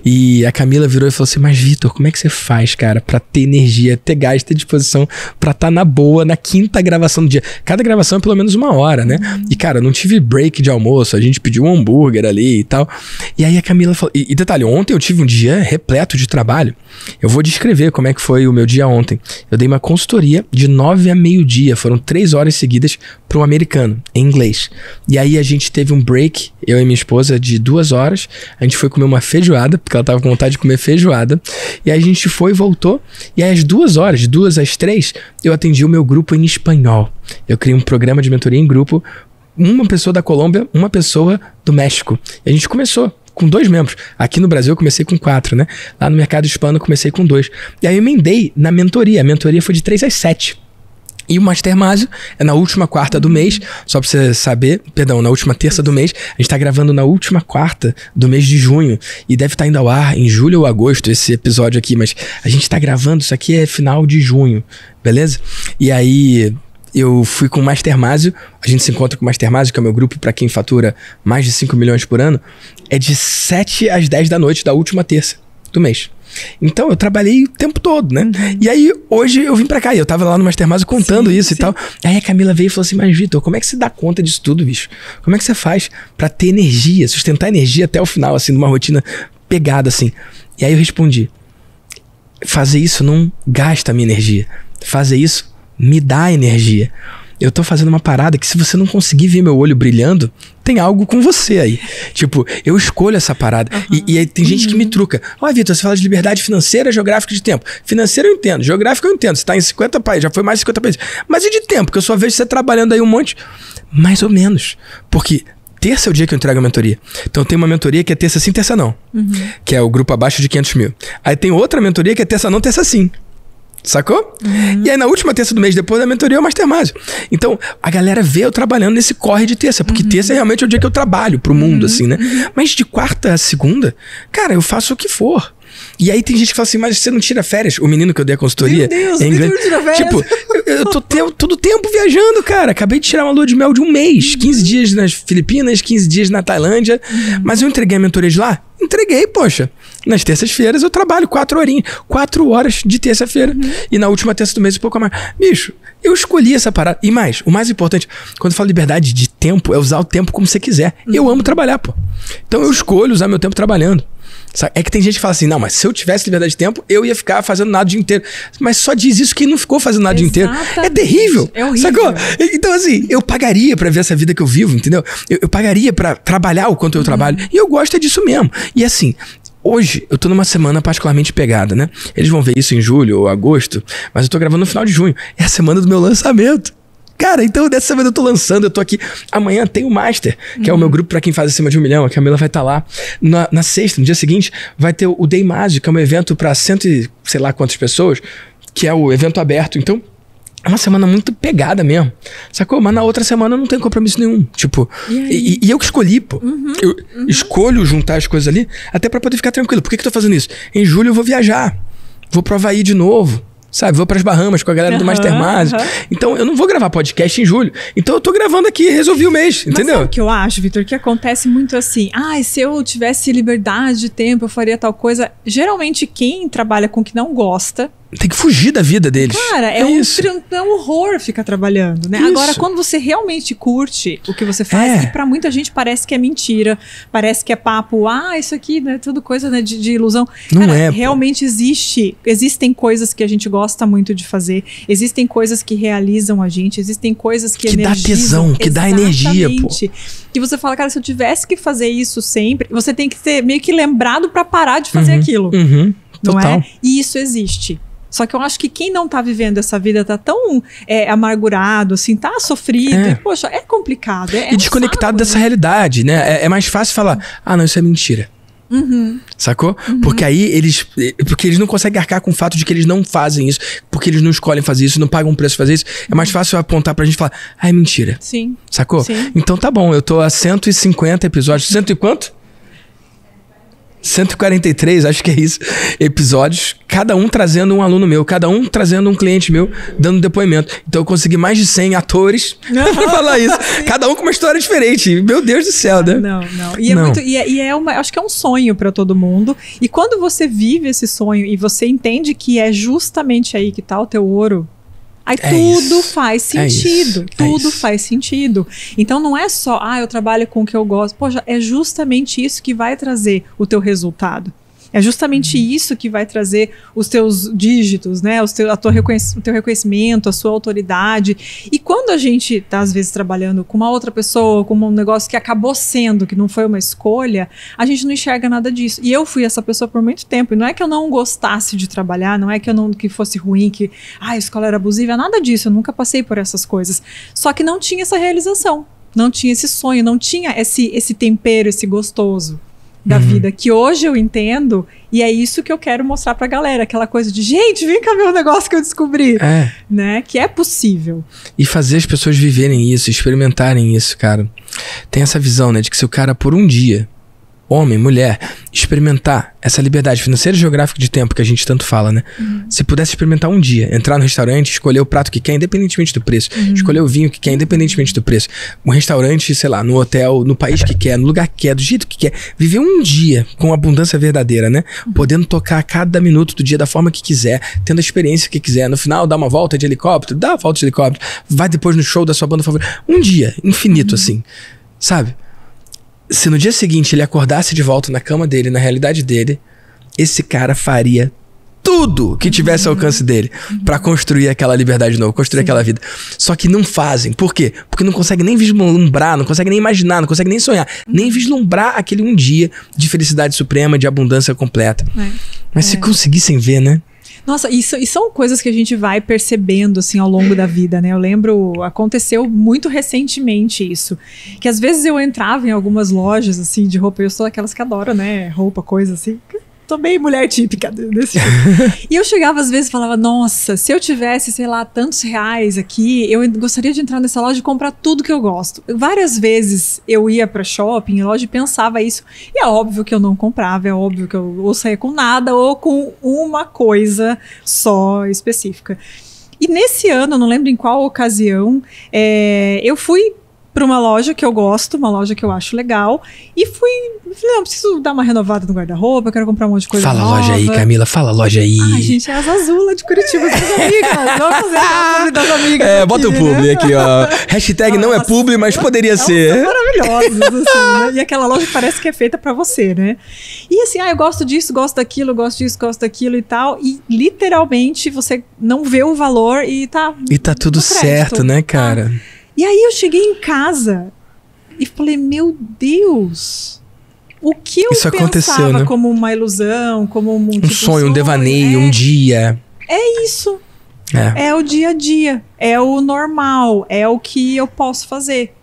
E a Camila virou e falou assim, mas Vitor, como é que você faz, cara, pra ter energia, ter gás, ter disposição pra estar na boa, na 5ª gravação do dia? Cada gravação é pelo menos 1 hora, né? E, cara, não tive break de almoço, a gente pediu um hambúrguer ali e tal. E aí a Camila falou... E detalhe, ontem eu tive um dia repleto de trabalho. Eu vou descrever como é que foi o meu dia ontem. Eu dei uma consultoria de 9 a meio-dia. Foram 3 horas seguidas para um americano, em inglês. E aí a gente teve um break, eu e minha esposa, de 2 horas. A gente foi comer uma feijoada, porque ela tava com vontade de comer feijoada. E aí a gente foi e voltou. E aí às 2 horas, de 2 às 3, eu atendi o meu grupo em espanhol. Eu criei um programa de mentoria em grupo uma pessoa da Colômbia, uma pessoa do México. E a gente começou com 2 membros. Aqui no Brasil eu comecei com 4, né? Lá no mercado hispano eu comecei com 2. E aí eu emendei na mentoria. A mentoria foi de 3 às 7. E o Mastermásio é na última quarta do mês, só pra você saber, perdão, na última terça do mês. A gente tá gravando na última quarta do mês de junho e deve estar indo ao ar em julho ou agosto esse episódio aqui, mas a gente tá gravando, isso aqui é final de junho, beleza? E aí eu fui com o Mastermásio, a gente se encontra com o Mastermásio, que é o meu grupo para quem fatura mais de 5 milhões por ano, é de 7 às 10 da noite da última terça do mês. Então eu trabalhei o tempo todo, né? E aí hoje eu vim pra cá e eu tava lá no Mastermásio contando isso e tal. Aí a Camila veio e falou assim, mas Vitor, como é que você dá conta disso tudo, bicho? Como é que você faz pra ter energia, sustentar energia até o final, assim, numa rotina pegada, assim? E aí eu respondi, fazer isso não gasta a minha energia. Fazer isso me dá energia. Eu tô fazendo uma parada que se você não conseguir ver meu olho brilhando, tem algo com você aí. Tipo, eu escolho essa parada. E aí tem gente que me truca. Ó, Vitor, você fala de liberdade financeira, geográfica de tempo. Financeira eu entendo, geográfica eu entendo. Você tá em 50 países, já foi mais de 50 países. Mas e de tempo? Que eu só vejo você trabalhando aí um monte. Mais ou menos. Porque terça é o dia que eu entrego a mentoria. Então tem uma mentoria que é terça sim, terça não. Que é o grupo abaixo de 500 mil. Aí tem outra mentoria que é terça não, terça sim. Sacou? E aí na última terça do mês depois da mentoria é o Mastermásio. Então a galera vê eu trabalhando nesse corre de terça, porque terça é realmente o dia que eu trabalho pro mundo, assim, né? Mas de quarta a segunda, cara, eu faço o que for. E aí tem gente que fala assim, mas você não tira férias? O menino que eu dei a consultoria... Meu Deus, em inglês, tira férias. tipo, eu tô todo o tempo viajando, cara. Acabei de tirar uma lua de mel de um mês. 15 dias nas Filipinas, 15 dias na Tailândia. Mas eu entreguei a mentoria de lá? Entreguei, poxa. Nas terças-feiras eu trabalho 4 horinhas. 4 horas de terça-feira. E na última terça do mês um pouco a mais. Bicho, eu escolhi essa parada. E mais, o mais importante, quando eu falo liberdade de tempo, é usar o tempo como você quiser. Eu amo trabalhar, pô. Então eu escolho usar meu tempo trabalhando. É que tem gente que fala assim, não, mas se eu tivesse liberdade de tempo, eu ia ficar fazendo nada o dia inteiro. Mas só diz isso quem não ficou fazendo nada o dia inteiro. É terrível. É horrível. Sacou? Então assim, eu pagaria pra ver essa vida que eu vivo, entendeu? Eu pagaria pra trabalhar o quanto eu trabalho. E eu gosto é disso mesmo. E assim, hoje eu tô numa semana particularmente pegada, né? Eles vão ver isso em julho ou agosto, mas eu tô gravando no final de junho. É a semana do meu lançamento. Cara, então dessa semana eu tô lançando, eu tô aqui. Amanhã tem o Master, que é o meu grupo pra quem faz acima de 1 milhão. A Camila vai estar lá. Na sexta, no dia seguinte, vai ter o Day Magic, que é um evento pra cento e sei lá quantas pessoas, que é o evento aberto. Então, é uma semana muito pegada mesmo. Sacou? Mas na outra semana não tem compromisso nenhum. Tipo, e eu que escolhi, pô. Eu escolho juntar as coisas ali até pra poder ficar tranquilo. Por que eu tô fazendo isso? Em julho eu vou viajar. Vou pro Havaí de novo. Sabe, vou pras Bahamas com a galera do Mastermásio. Então, eu não vou gravar podcast em julho. Então, eu tô gravando aqui e resolvi o mês, entendeu? Mas sabe o que eu acho, Vitor? Que acontece muito assim. Se eu tivesse liberdade de tempo, eu faria tal coisa. Geralmente, quem trabalha com o que não gosta... Tem que fugir da vida deles. Cara, é um horror ficar trabalhando, né? Isso. Agora, quando você realmente curte o que você faz, e pra muita gente parece que é mentira, parece que é papo, isso aqui, né? Tudo coisa, né, de ilusão. Não Cara, é. Realmente existem coisas que a gente gosta muito de fazer, existem coisas que realizam a gente, existem coisas que energizam. Que dá tesão, que dá energia, pô. E você fala, cara, se eu tivesse que fazer isso sempre, você tem que ser meio que lembrado pra parar de fazer aquilo. Não Total. é? E isso existe. Só que eu acho que quem não tá vivendo essa vida tá tão amargurado, assim, tá sofrido. E, poxa, é complicado. E desconectado dessa realidade, né? É mais fácil falar, não, isso é mentira. Sacou? Porque aí porque eles não conseguem arcar com o fato de que eles não fazem isso, porque eles não escolhem fazer isso, não pagam um preço pra fazer isso. É mais fácil apontar pra gente e falar, é mentira. Sim. Sacou? Sim. Então tá bom, eu tô a 150 episódios. Cento e quanto? 143, acho que é isso, episódios, cada um trazendo um aluno meu, cada um trazendo um cliente meu, dando depoimento. Então eu consegui mais de 100 atores pra falar isso. Cada um com uma história diferente. Meu Deus do céu, né? Não. Acho que é um sonho pra todo mundo. E quando você vive esse sonho e você entende que é justamente aí que tá o teu ouro, aí tudo faz sentido. Tudo faz sentido. Então não é só, eu trabalho com o que eu gosto. Poxa, é justamente isso que vai trazer o teu resultado. É justamente isso que vai trazer os teus dígitos, né? O teu reconhecimento, a sua autoridade. E quando a gente está, às vezes, trabalhando com uma outra pessoa, com um negócio que acabou sendo, que não foi uma escolha, a gente não enxerga nada disso. E eu fui essa pessoa por muito tempo. E não é que eu não gostasse de trabalhar, não é que fosse ruim, que a escola era abusiva, nada disso. Eu nunca passei por essas coisas. Só que não tinha essa realização. não tinha esse sonho, não tinha esse tempero, esse gostoso da vida, que hoje eu entendo, e é isso que eu quero mostrar pra galera, aquela coisa de, gente, vem cá ver o negócio que eu descobri, né, que é possível. E fazer as pessoas viverem isso, experimentarem isso, cara. Tem essa visão, né, de que se o cara por um dia, homem, mulher, experimentar essa liberdade financeira e geográfica de tempo que a gente tanto fala, né? Se pudesse experimentar um dia, entrar no restaurante, escolher o prato que quer, independentemente do preço, escolher o vinho que quer, independentemente do preço, um restaurante, sei lá, no hotel, no país que quer, no lugar que quer, do jeito que quer, viver um dia com abundância verdadeira, né? Podendo tocar a cada minuto do dia da forma que quiser, tendo a experiência que quiser, no final dá uma volta de helicóptero, dá a volta de helicóptero, vai depois no show da sua banda favorita, um dia infinito assim, sabe? Se no dia seguinte ele acordasse de volta na cama dele, na realidade dele, esse cara faria tudo que tivesse ao alcance dele pra construir aquela liberdade nova, construir aquela vida. Só que não fazem. Por quê? Porque não conseguem nem vislumbrar, não conseguem nem imaginar, não conseguem nem sonhar, nem vislumbrar aquele um dia de felicidade suprema, de abundância completa. Mas se conseguissem ver, né? Nossa, e são coisas que a gente vai percebendo, assim, ao longo da vida, né? Eu lembro, aconteceu muito recentemente isso. Que às vezes eu entrava em algumas lojas, assim, de roupa. Eu sou aquelas que adoram, né? Roupa, coisa assim. Tô bem mulher típica desse tipo. E eu chegava às vezes e falava, nossa, se eu tivesse, sei lá, tantos reais aqui, eu gostaria de entrar nessa loja e comprar tudo que eu gosto. Várias vezes eu ia pra shopping, loja, e pensava isso. E é óbvio que eu não comprava, é óbvio que eu ou saía com nada ou com uma coisa só específica. E nesse ano, eu não lembro em qual ocasião, eu fui para uma loja que eu gosto, uma loja que eu acho legal, e falei, não, preciso dar uma renovada no guarda-roupa, quero comprar um monte de coisa nova. Fala loja aí, Camila, fala loja aí. Ai, gente, é as Azula de Curitiba, das amigas. Vamos fazer a publi das amigas. Bota aqui, o publi, né? Aqui, ó. Hashtag não é publi, mas poderia ser. São maravilhosas, assim, né? E aquela loja que parece que é feita pra você, né? E assim, eu gosto disso, gosto daquilo, gosto disso, gosto daquilo e tal, e literalmente você não vê o valor e tá... E tá tudo certo, né, cara? E aí eu cheguei em casa e falei, meu Deus, o que eu Isso pensava aconteceu, né? como uma ilusão, como um tipo, sonho, um devaneio, um dia. É isso. É o dia a dia, é o normal, é o que eu posso fazer.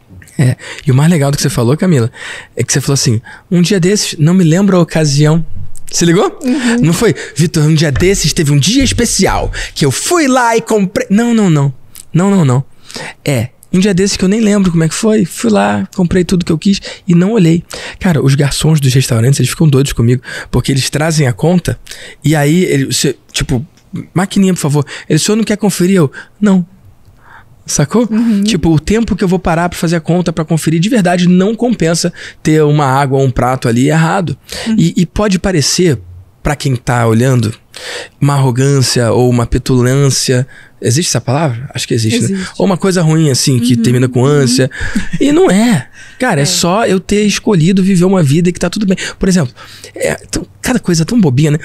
E o mais legal do que você falou, Camila, é que você falou assim, um dia desses, não me lembro a ocasião. Se ligou? Não foi, Vitor, um dia desses teve um dia especial, que eu fui lá e comprei... Não. Um dia desses que eu nem lembro como é que foi, fui lá, comprei tudo que eu quis e não olhei. Cara, os garçons dos restaurantes, eles ficam doidos comigo, porque eles trazem a conta e aí, tipo, maquininha, por favor, o senhor não quer conferir? Eu, não. Sacou? Tipo, o tempo que eu vou parar pra fazer a conta, pra conferir, de verdade não compensa ter uma água ou um prato ali errado. E pode parecer, pra quem tá olhando, uma arrogância ou uma petulância. Existe essa palavra? Acho que existe, né? Ou uma coisa ruim, assim, que termina com ânsia. E não é. Cara, é só eu ter escolhido viver uma vida que tá tudo bem. Por exemplo, cada coisa tão bobinha, né?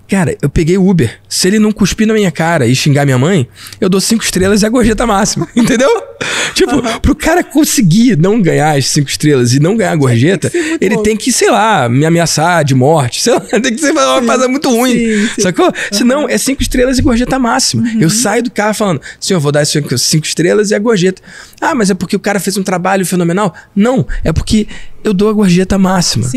Cara, eu peguei o Uber. Se ele não cuspir na minha cara e xingar minha mãe, eu dou 5 estrelas e a gorjeta máxima. Entendeu? Tipo, pro cara conseguir não ganhar as 5 estrelas e não ganhar a gorjeta, ele tem que, sei lá, me ameaçar de morte. Sei lá, tem que ser uma coisa muito ruim. Sacou? Senão, é 5 estrelas e gorjeta máxima. Eu saio do carro falando, senhor, vou dar 5 estrelas e a gorjeta. Ah, mas é porque o cara fez um trabalho fenomenal? Não, é porque eu dou a gorjeta máxima.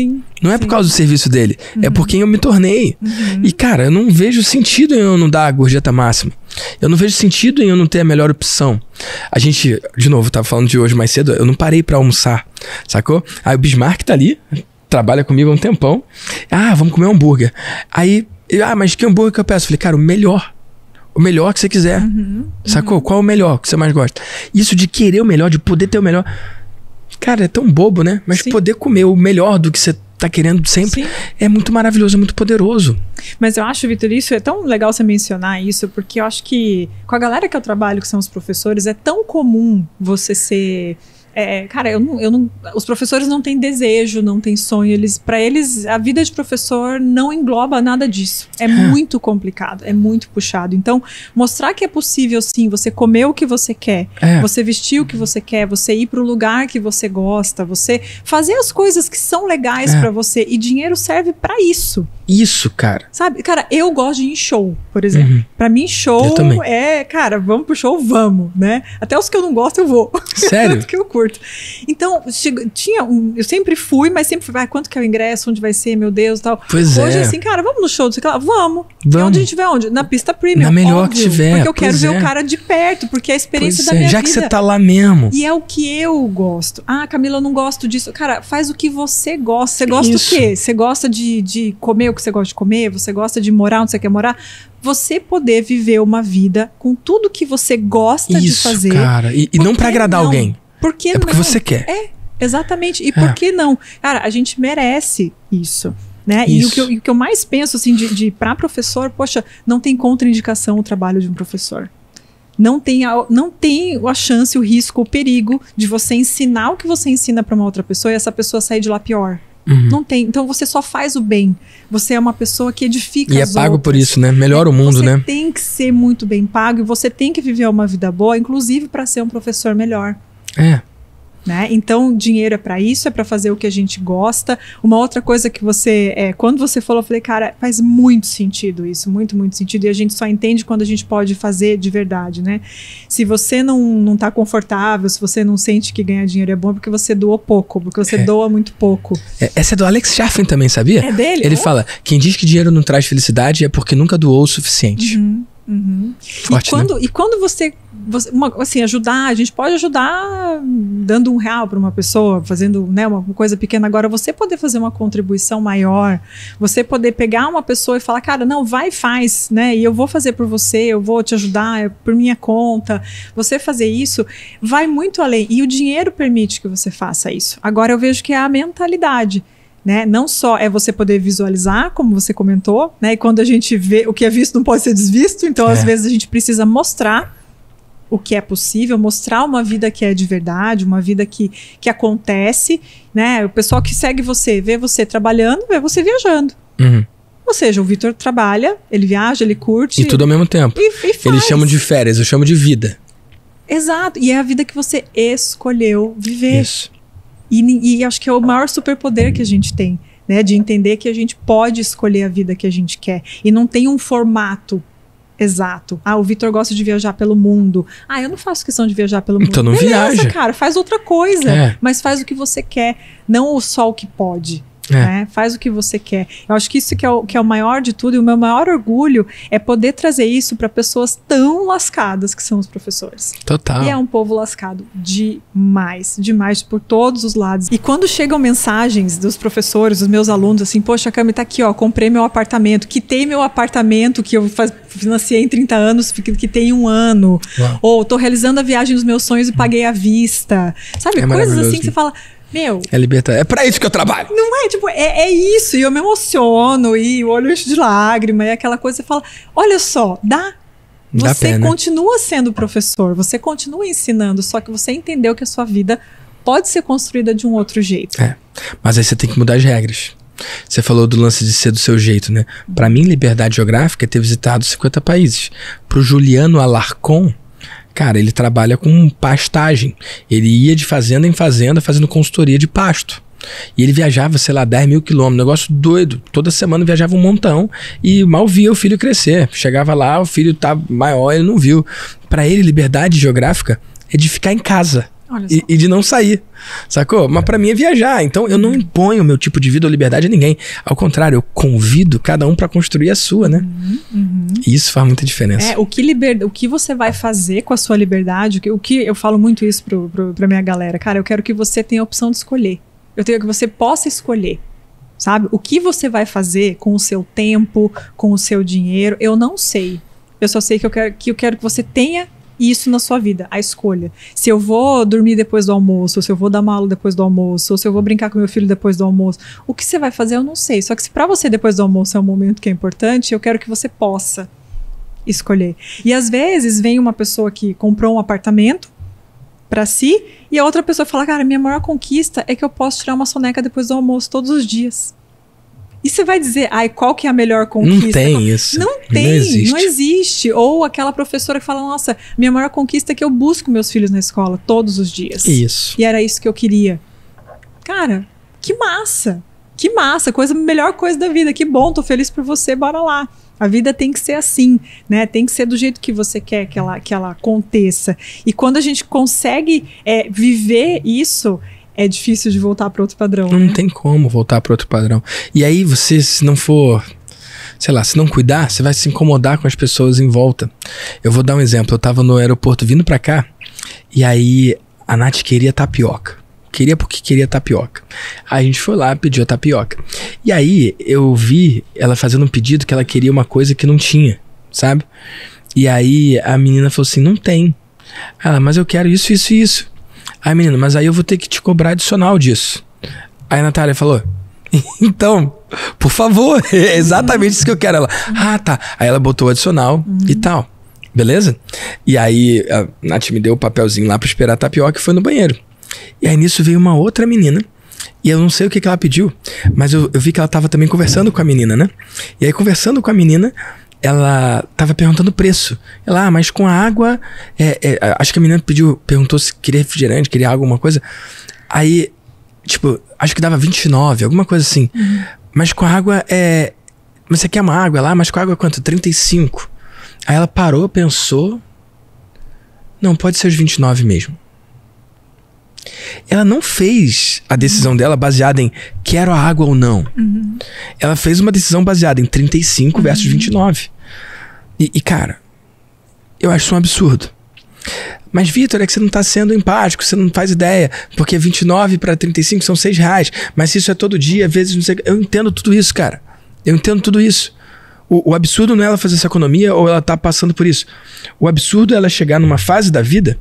Não é por causa do serviço dele, é por quem eu me tornei. E, cara, eu não vejo sentido em eu não dar a gorjeta máxima. Eu não vejo sentido em eu não ter a melhor opção. A gente, de novo, tava falando de hoje mais cedo, eu não parei pra almoçar, sacou? Aí o Bismarck tá ali, trabalha comigo há um tempão. Ah, vamos comer um hambúrguer. Aí, mas que hambúrguer que eu peço? Eu falei, cara, o melhor que você quiser. Sacou? Qual é o melhor que você mais gosta? Isso de querer o melhor, de poder ter o melhor. Cara, é tão bobo, né? Mas poder comer o melhor do que você tá querendo sempre é muito maravilhoso, é muito poderoso. Mas eu acho, Vitor, isso é tão legal você mencionar isso, porque eu acho que com a galera que eu trabalho, que são os professores, é tão comum você ser... cara, os professores não têm desejo, não têm sonho. Para eles, a vida de professor não engloba nada disso. É muito complicado, é muito puxado. Então, mostrar que é possível, sim, você comer o que você quer, você vestir o que você quer, você ir para o lugar que você gosta, você fazer as coisas que são legais para você. E dinheiro serve para isso. Isso, cara. Sabe? Cara, eu gosto de ir em show, por exemplo. Pra mim, show cara, vamos pro show, vamos, né? Até os que eu não gosto, eu vou. Sério? Tanto que eu curto. Então, eu sempre fui, mas sempre fui, quanto que é o ingresso, onde vai ser, meu Deus, tal. Pois Hoje, assim, cara, vamos no show, vamos. E Vamos. onde a gente vai, onde? Na pista premium, Na melhor óbvio, que tiver. Porque eu quero ver o cara de perto, porque é a experiência da minha Já vida. que você tá lá mesmo. E é o que eu gosto. Ah, Camila, eu não gosto disso. Cara, faz o que você gosta. Você gosta do quê? Você gosta de comer o que você gosta de comer? Você gosta de morar onde você quer morar? Você poder viver uma vida com tudo que você gosta de fazer. Cara. E não pra agradar alguém. Por que não? É porque você quer. Exatamente. E por que não? Cara, a gente merece isso. Né? Isso. E o que eu mais penso, assim, pra professor, poxa, não tem contraindicação o trabalho de um professor. Não tem a chance, o risco, o perigo de você ensinar o que você ensina para uma outra pessoa e essa pessoa sair de lá pior. Não tem. Então você só faz o bem. Você é uma pessoa que edifica as outras. E é pago por isso, né? Melhora o mundo, né? Você tem que ser muito bem pago e você tem que viver uma vida boa, inclusive para ser um professor melhor. Né? Então, dinheiro é para isso, é para fazer o que a gente gosta. Uma outra coisa que quando você falou, eu falei, cara, faz muito sentido isso, muito, muito sentido. E a gente só entende quando a gente pode fazer de verdade, né? Se você não tá confortável, se você não sente que ganhar dinheiro é bom, é porque você doou pouco, porque você doa muito pouco. Essa é do Alex Chaffin também, sabia? É dele? Ele fala, quem diz que dinheiro não traz felicidade é porque nunca doou o suficiente. Forte, e quando você assim, ajudar, a gente pode ajudar dando R$1 para uma pessoa, fazendo, né, uma coisa pequena. Agora, você poder fazer uma contribuição maior, você poder pegar uma pessoa e falar, cara, não, vai e faz, né, e eu vou fazer por você, eu vou te ajudar, é por minha conta. Você fazer isso vai muito além, e o dinheiro permite que você faça isso. Agora, eu vejo que é a mentalidade. Né? Não só é você poder visualizar, como você comentou, né? E quando a gente vê o que é visto não pode ser desvisto, então às vezes a gente precisa mostrar o que é possível, mostrar uma vida que é de verdade, uma vida que acontece, né? O pessoal que segue você, vê você trabalhando, vê você viajando. Ou seja, o Vitor trabalha, ele viaja, ele curte. E tudo ao mesmo tempo. E faz. Eles chamam de férias, eu chamo de vida. Exato, e é a vida que você escolheu viver. Isso. E acho que é o maior superpoder que a gente tem, né? De entender que a gente pode escolher a vida que a gente quer. E não tem um formato exato. Ah, o Vitor gosta de viajar pelo mundo. Ah, eu não faço questão de viajar pelo mundo. Então não viaja. Cara, faz outra coisa. Mas faz o que você quer, não só o que pode. Né? Faz o que você quer. Eu acho que isso que é o maior de tudo, e o meu maior orgulho é poder trazer isso para pessoas tão lascadas que são os professores. Total. E é um povo lascado demais, demais por todos os lados. E quando chegam mensagens dos professores, dos meus alunos, assim, poxa, Cami, tá aqui, ó, comprei meu apartamento, quitei meu apartamento que eu financiei em 30 anos, que tem 1 ano. Uau. Ou tô realizando a viagem dos meus sonhos e paguei à vista. Sabe, coisas assim que você fala... Meu, é libertar. É pra isso que eu trabalho. Não é? Tipo, é isso. E eu me emociono, e o olho enche de lágrima, e aquela coisa, você fala, olha só, você continua sendo professor, você continua ensinando, só que você entendeu que a sua vida pode ser construída de um outro jeito. Mas aí você tem que mudar as regras. Você falou do lance de ser do seu jeito, né? Pra mim, liberdade geográfica é ter visitado 50 países. Pro Juliano Alarcon, cara, ele trabalha com pastagem. Ele ia de fazenda em fazenda fazendo consultoria de pasto. E ele viajava, sei lá, 10 mil quilômetros. Negócio doido. Toda semana viajava um montão. E mal via o filho crescer. Chegava lá, o filho tá maior, ele não viu. Pra ele, liberdade geográfica é de ficar em casa. E de não sair, sacou? Mas pra mim é viajar. Então eu não imponho o meu tipo de vida ou liberdade a ninguém. Ao contrário, eu convido cada um pra construir a sua, né? E isso faz muita diferença. O que você vai fazer com a sua liberdade, o que eu falo muito isso pra minha galera. Cara, eu quero que você tenha a opção de escolher. Eu quero que você possa escolher. Sabe? O que você vai fazer com o seu tempo, com o seu dinheiro, eu não sei. Eu só sei que eu quero que você tenha isso na sua vida, a escolha. Se eu vou dormir depois do almoço, ou se eu vou dar uma aula depois do almoço, ou se eu vou brincar com meu filho depois do almoço, o que você vai fazer eu não sei. Só que se pra você depois do almoço é um momento que é importante, eu quero que você possa escolher. E às vezes vem uma pessoa que comprou um apartamento pra si, e a outra pessoa fala, cara, minha maior conquista é que eu posso tirar uma soneca depois do almoço todos os dias. E você vai dizer, qual que é a melhor conquista? Não tem isso. Não tem, não existe. Ou aquela professora que fala, nossa, minha maior conquista é que eu busco meus filhos na escola todos os dias. Isso. E era isso que eu queria. Cara, que massa! Que massa, melhor coisa da vida, que bom, tô feliz por você, bora lá. A vida tem que ser assim, né? Tem que ser do jeito que você quer que ela aconteça. E quando a gente consegue viver isso, é difícil de voltar para outro padrão. Não tem como voltar para outro padrão. E aí você, se não for, sei lá, se não cuidar, você vai se incomodar com as pessoas em volta. Eu vou dar um exemplo. Eu tava no aeroporto vindo para cá, e aí a Nath queria tapioca. Queria porque queria tapioca. Aí a gente foi lá, pediu a tapioca. E aí eu vi ela fazendo um pedido que ela queria uma coisa que não tinha, sabe? E aí a menina falou assim, não tem. Ela, mas eu quero isso, isso e isso. Aí a menina, mas aí eu vou ter que te cobrar adicional disso. Aí a Natália falou, então, por favor, é exatamente isso que eu quero. Ela, tá. Aí ela botou o adicional e tal. Beleza? E aí a Nath me deu o papelzinho lá pra esperar a tapioca e foi no banheiro. E aí nisso veio uma outra menina, e eu não sei o que ela pediu, mas eu vi que ela tava também conversando com a menina, né? E aí conversando com a menina, ela tava perguntando o preço. Ela, mas com a água, acho que a menina perguntou se queria refrigerante, queria água, alguma coisa. Aí, tipo, acho que dava 29, alguma coisa assim. Mas com a água, mas você quer uma água lá? Mas com a água é quanto? 35. Aí ela parou, pensou, não, pode ser os 29 mesmo. Ela não fez a decisão dela baseada em quero a água ou não. Ela fez uma decisão baseada em 35 versus 29. E cara, eu acho isso um absurdo. Mas, Vitor, é que você não tá sendo empático, você não faz ideia, porque 29 para 35 são R$6, mas se isso é todo dia, às vezes não sei... Eu entendo tudo isso, cara. Eu entendo tudo isso. O absurdo não é ela fazer essa economia ou ela tá passando por isso. O absurdo é ela chegar numa fase da vida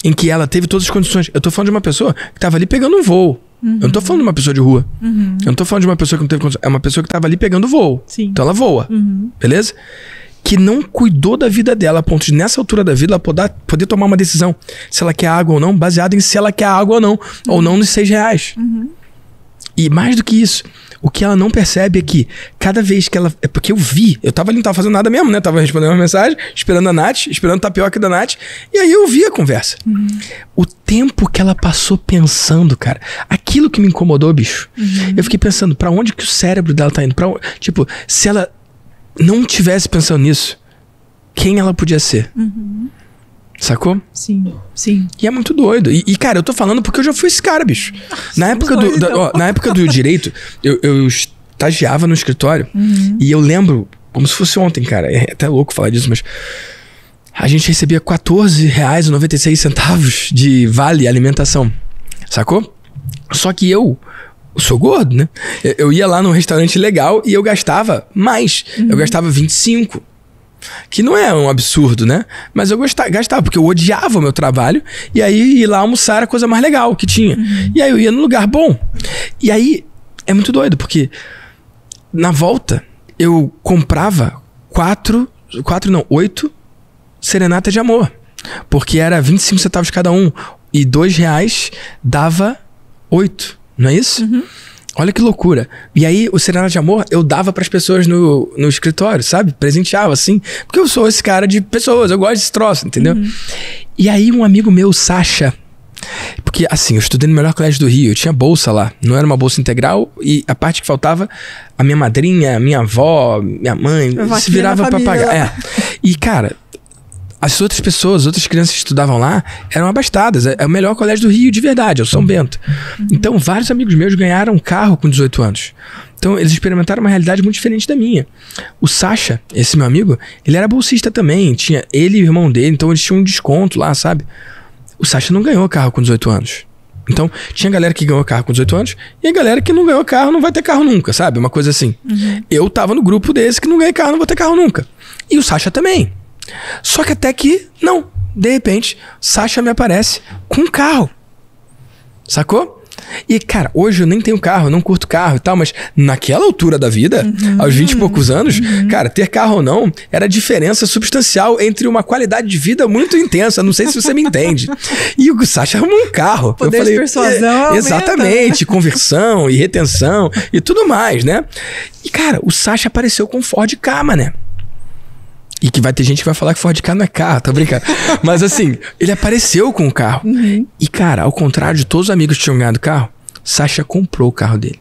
em que ela teve todas as condições. Eu tô falando de uma pessoa que tava ali pegando um voo. Eu não tô falando de uma pessoa de rua. Eu não tô falando de uma pessoa que não teve condições. É uma pessoa que tava ali pegando voo. Sim. Então ela voa. Beleza? Que não cuidou da vida dela a ponto de, nessa altura da vida, ela poder tomar uma decisão se ela quer água ou não, baseada em se ela quer água ou não nos R$6. E mais do que isso, o que ela não percebe é que cada vez que ela... É porque eu tava ali, não tava fazendo nada mesmo, né? Tava respondendo uma mensagem, esperando a Nath, esperando a tapioca da Nath. E aí eu vi a conversa. O tempo que ela passou pensando, cara, aquilo que me incomodou, bicho. Eu fiquei pensando, pra onde que o cérebro dela tá indo? Tipo, se ela não tivesse pensando nisso, quem ela podia ser? Sacou? Sim, sim. E é muito doido. E cara, eu tô falando porque eu já fui esse cara, bicho. Na época do direito, eu estagiava no escritório e eu lembro, como se fosse ontem, cara. É até louco falar disso, mas a gente recebia R$14,96 de vale alimentação. Sacou? Só que eu sou gordo, né? Eu ia lá num restaurante legal e eu gastava mais. Eu gastava 25. Que não é um absurdo, né? Mas eu gastava, porque eu odiava o meu trabalho. E aí ir lá almoçar era a coisa mais legal que tinha. E aí eu ia num lugar bom. E aí é muito doido, porque na volta eu comprava 8 serenatas de amor. Porque era 25 centavos cada um. E R$2 dava 8. Não é isso? Olha que loucura. E aí, o Serenata de Amor, eu dava pras pessoas no escritório, sabe? Presenteava, assim. Porque eu sou esse cara de pessoas, eu gosto desse troço, entendeu? E aí, um amigo meu, Sacha... Porque, assim, eu estudei no melhor colégio do Rio, eu tinha bolsa lá. Não era uma bolsa integral, e a parte que faltava, a minha madrinha, a minha avó, minha mãe, se virava pra pagar. E, cara... As outras pessoas, outras crianças que estudavam lá eram abastadas. É o melhor colégio do Rio de verdade, é o São Bento. Então, vários amigos meus ganharam um carro com 18 anos. Então, eles experimentaram uma realidade muito diferente da minha. O Sacha, esse meu amigo, ele era bolsista também. Tinha ele e o irmão dele, então eles tinham um desconto lá, sabe? O Sacha não ganhou carro com 18 anos. Então, tinha galera que ganhou carro com 18 anos e a galera que não ganhou carro não vai ter carro nunca, sabe? Uma coisa assim. Eu tava no grupo desse que não ganhei carro, não vou ter carro nunca. E o Sacha também. Só que até que, não. De repente, Sacha me aparece com um carro. Sacou? E, cara, hoje eu nem tenho carro, eu não curto carro e tal, mas naquela altura da vida, aos 20 e poucos anos, cara, ter carro ou não era a diferença substancial entre uma qualidade de vida muito intensa. Não sei se você me entende. E o Sacha arrumou um carro. Poder de persuasão exatamente, conversão e retenção e tudo mais, né? E, cara, o Sacha apareceu com um Ford Ka, mané. E que vai ter gente que vai falar que Ford Ka não é carro, tô brincando. Mas assim, ele apareceu com o carro. E cara, ao contrário de todos os amigos que tinham ganhado carro, Sacha comprou o carro dele.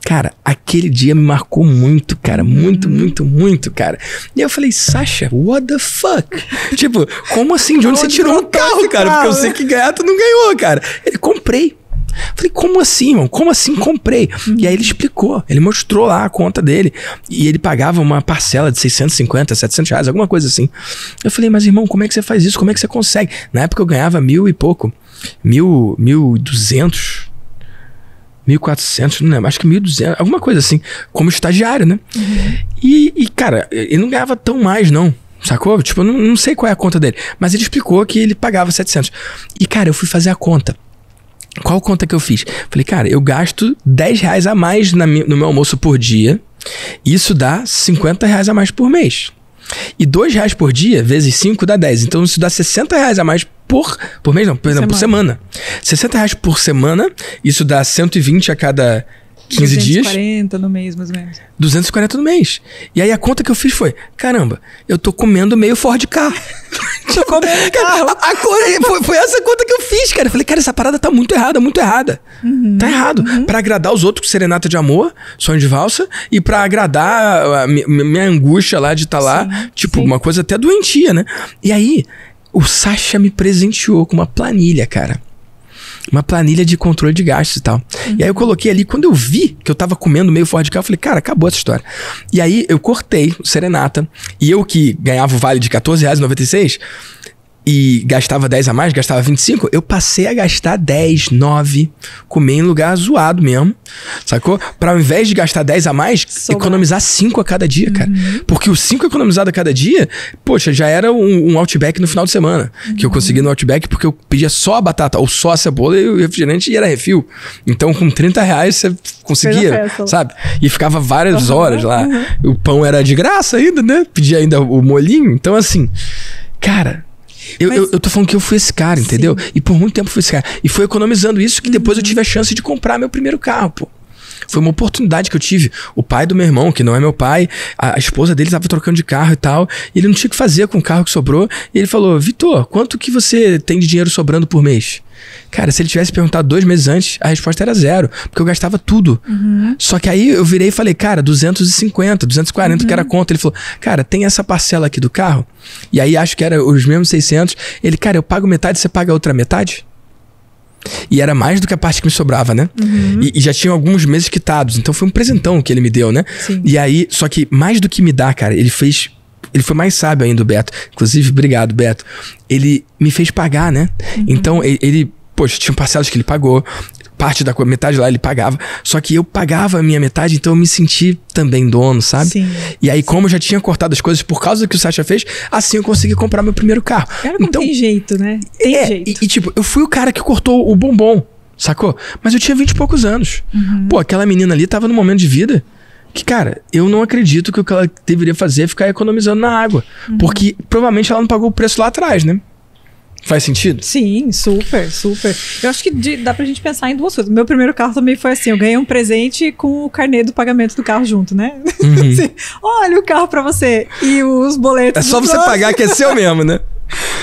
Cara, aquele dia me marcou muito, cara. Muito, muito, cara. E eu falei, Sasha, what the fuck? Tipo, como assim? De onde você tirou um carro, cara? Porque eu sei que ganhar tu não ganhou, cara. Ele, comprei. Falei, como assim, irmão? Como assim comprei? E aí ele explicou, ele mostrou lá a conta dele. E ele pagava uma parcela de 650, 700 reais, alguma coisa assim. Eu falei, mas irmão, como é que você faz isso? Como é que você consegue? Na época eu ganhava 1.000 e pouco. 1.200, 1.400, não lembro, acho que 1.200, alguma coisa assim, como estagiário, né? E cara, ele não ganhava tão mais, não. Sacou? Tipo, eu não sei qual é a conta dele. Mas ele explicou que ele pagava 700. E cara, eu fui fazer a conta. Qual conta que eu fiz? Falei, cara, eu gasto 10 reais a mais no meu almoço por dia. Isso dá 50 reais a mais por mês. E 2 reais por dia, vezes 5, dá 10. Então isso dá 60 reais a mais por mês, não, perdão, por semana. 60 reais por semana, isso dá 120 a cada 15 dias. 240 no mês, mais ou menos. 240 no mês. E aí a conta que eu fiz foi, caramba, eu tô comendo meio Ford Ka. Tô comendo carro. Foi essa conta que eu fiz, cara. Eu falei, cara, essa parada tá muito errada, muito errada. Tá errado. Pra agradar os outros, serenata de amor, sonho de valsa, e pra agradar a minha angústia lá de estar lá, tipo, uma coisa até doentia, né? E aí, o Sasha me presenteou com uma planilha, cara. Uma planilha de controle de gastos e tal. E aí eu coloquei ali, quando eu vi que eu tava comendo meio Ford Ka, eu falei, cara, acabou essa história. E aí eu cortei o serenata, e eu que ganhava o vale de R$14,96 e gastava 10 a mais, gastava 25, eu passei a gastar 10, 9, comer em lugar zoado mesmo, sacou? Pra ao invés de gastar 10 a mais, economizar 5 a cada dia, cara. Porque os 5 economizados a cada dia, poxa, já era um Outback no final de semana, que eu consegui no Outback porque eu pedia só a batata, ou só a cebola e o refrigerante, e era refil. Então com 30 reais você conseguia, sabe? E ficava várias horas lá. O pão era de graça ainda, né? Pedia ainda o molhinho. Então assim, cara... Eu tô falando que eu fui esse cara, entendeu? E por muito tempo fui esse cara. E foi economizando isso que depois eu tive a chance de comprar meu primeiro carro, pô. Foi uma oportunidade que eu tive. O pai do meu irmão, que não é meu pai, a esposa dele estava trocando de carro e tal. E ele não tinha o que fazer com o carro que sobrou. E ele falou, Vitor, quanto que você tem de dinheiro sobrando por mês? Cara, se ele tivesse perguntado 2 meses antes, a resposta era 0. Porque eu gastava tudo. Só que aí eu virei e falei, cara, 250, 240, que era a conta. Ele falou, cara, tem essa parcela aqui do carro. E aí acho que era os mesmos 600. Ele, cara, eu pago metade, você paga a outra metade? E era mais do que a parte que me sobrava, né? E já tinha alguns meses quitados. Então foi um presentão que ele me deu, né? E aí, só que mais do que me dar, cara, ele foi mais sábio ainda, o Beto. Inclusive, obrigado, Beto. Ele me fez pagar, né? Então, ele, poxa, tinha parcelas que ele pagou. Parte da metade lá ele pagava. Só que eu pagava a minha metade, então eu me senti também dono, sabe? E aí, como eu já tinha cortado as coisas por causa do que o Sasha fez, assim eu consegui comprar meu primeiro carro. Cara, então, tem jeito, né? Tem jeito. E tipo, eu fui o cara que cortou o bombom, sacou? Mas eu tinha 20 e poucos anos. Pô, aquela menina ali tava num momento de vida que, cara, eu não acredito que o que ela deveria fazer é ficar economizando na água. Porque provavelmente ela não pagou o preço lá atrás, né? Faz sentido? Sim, super, super. Eu acho que dá pra gente pensar em 2 coisas. Meu primeiro carro também foi assim, eu ganhei um presente com o carnê do pagamento do carro junto, né? Assim, olha o carro pra você e os boletos. É só você pagar que é seu mesmo, né?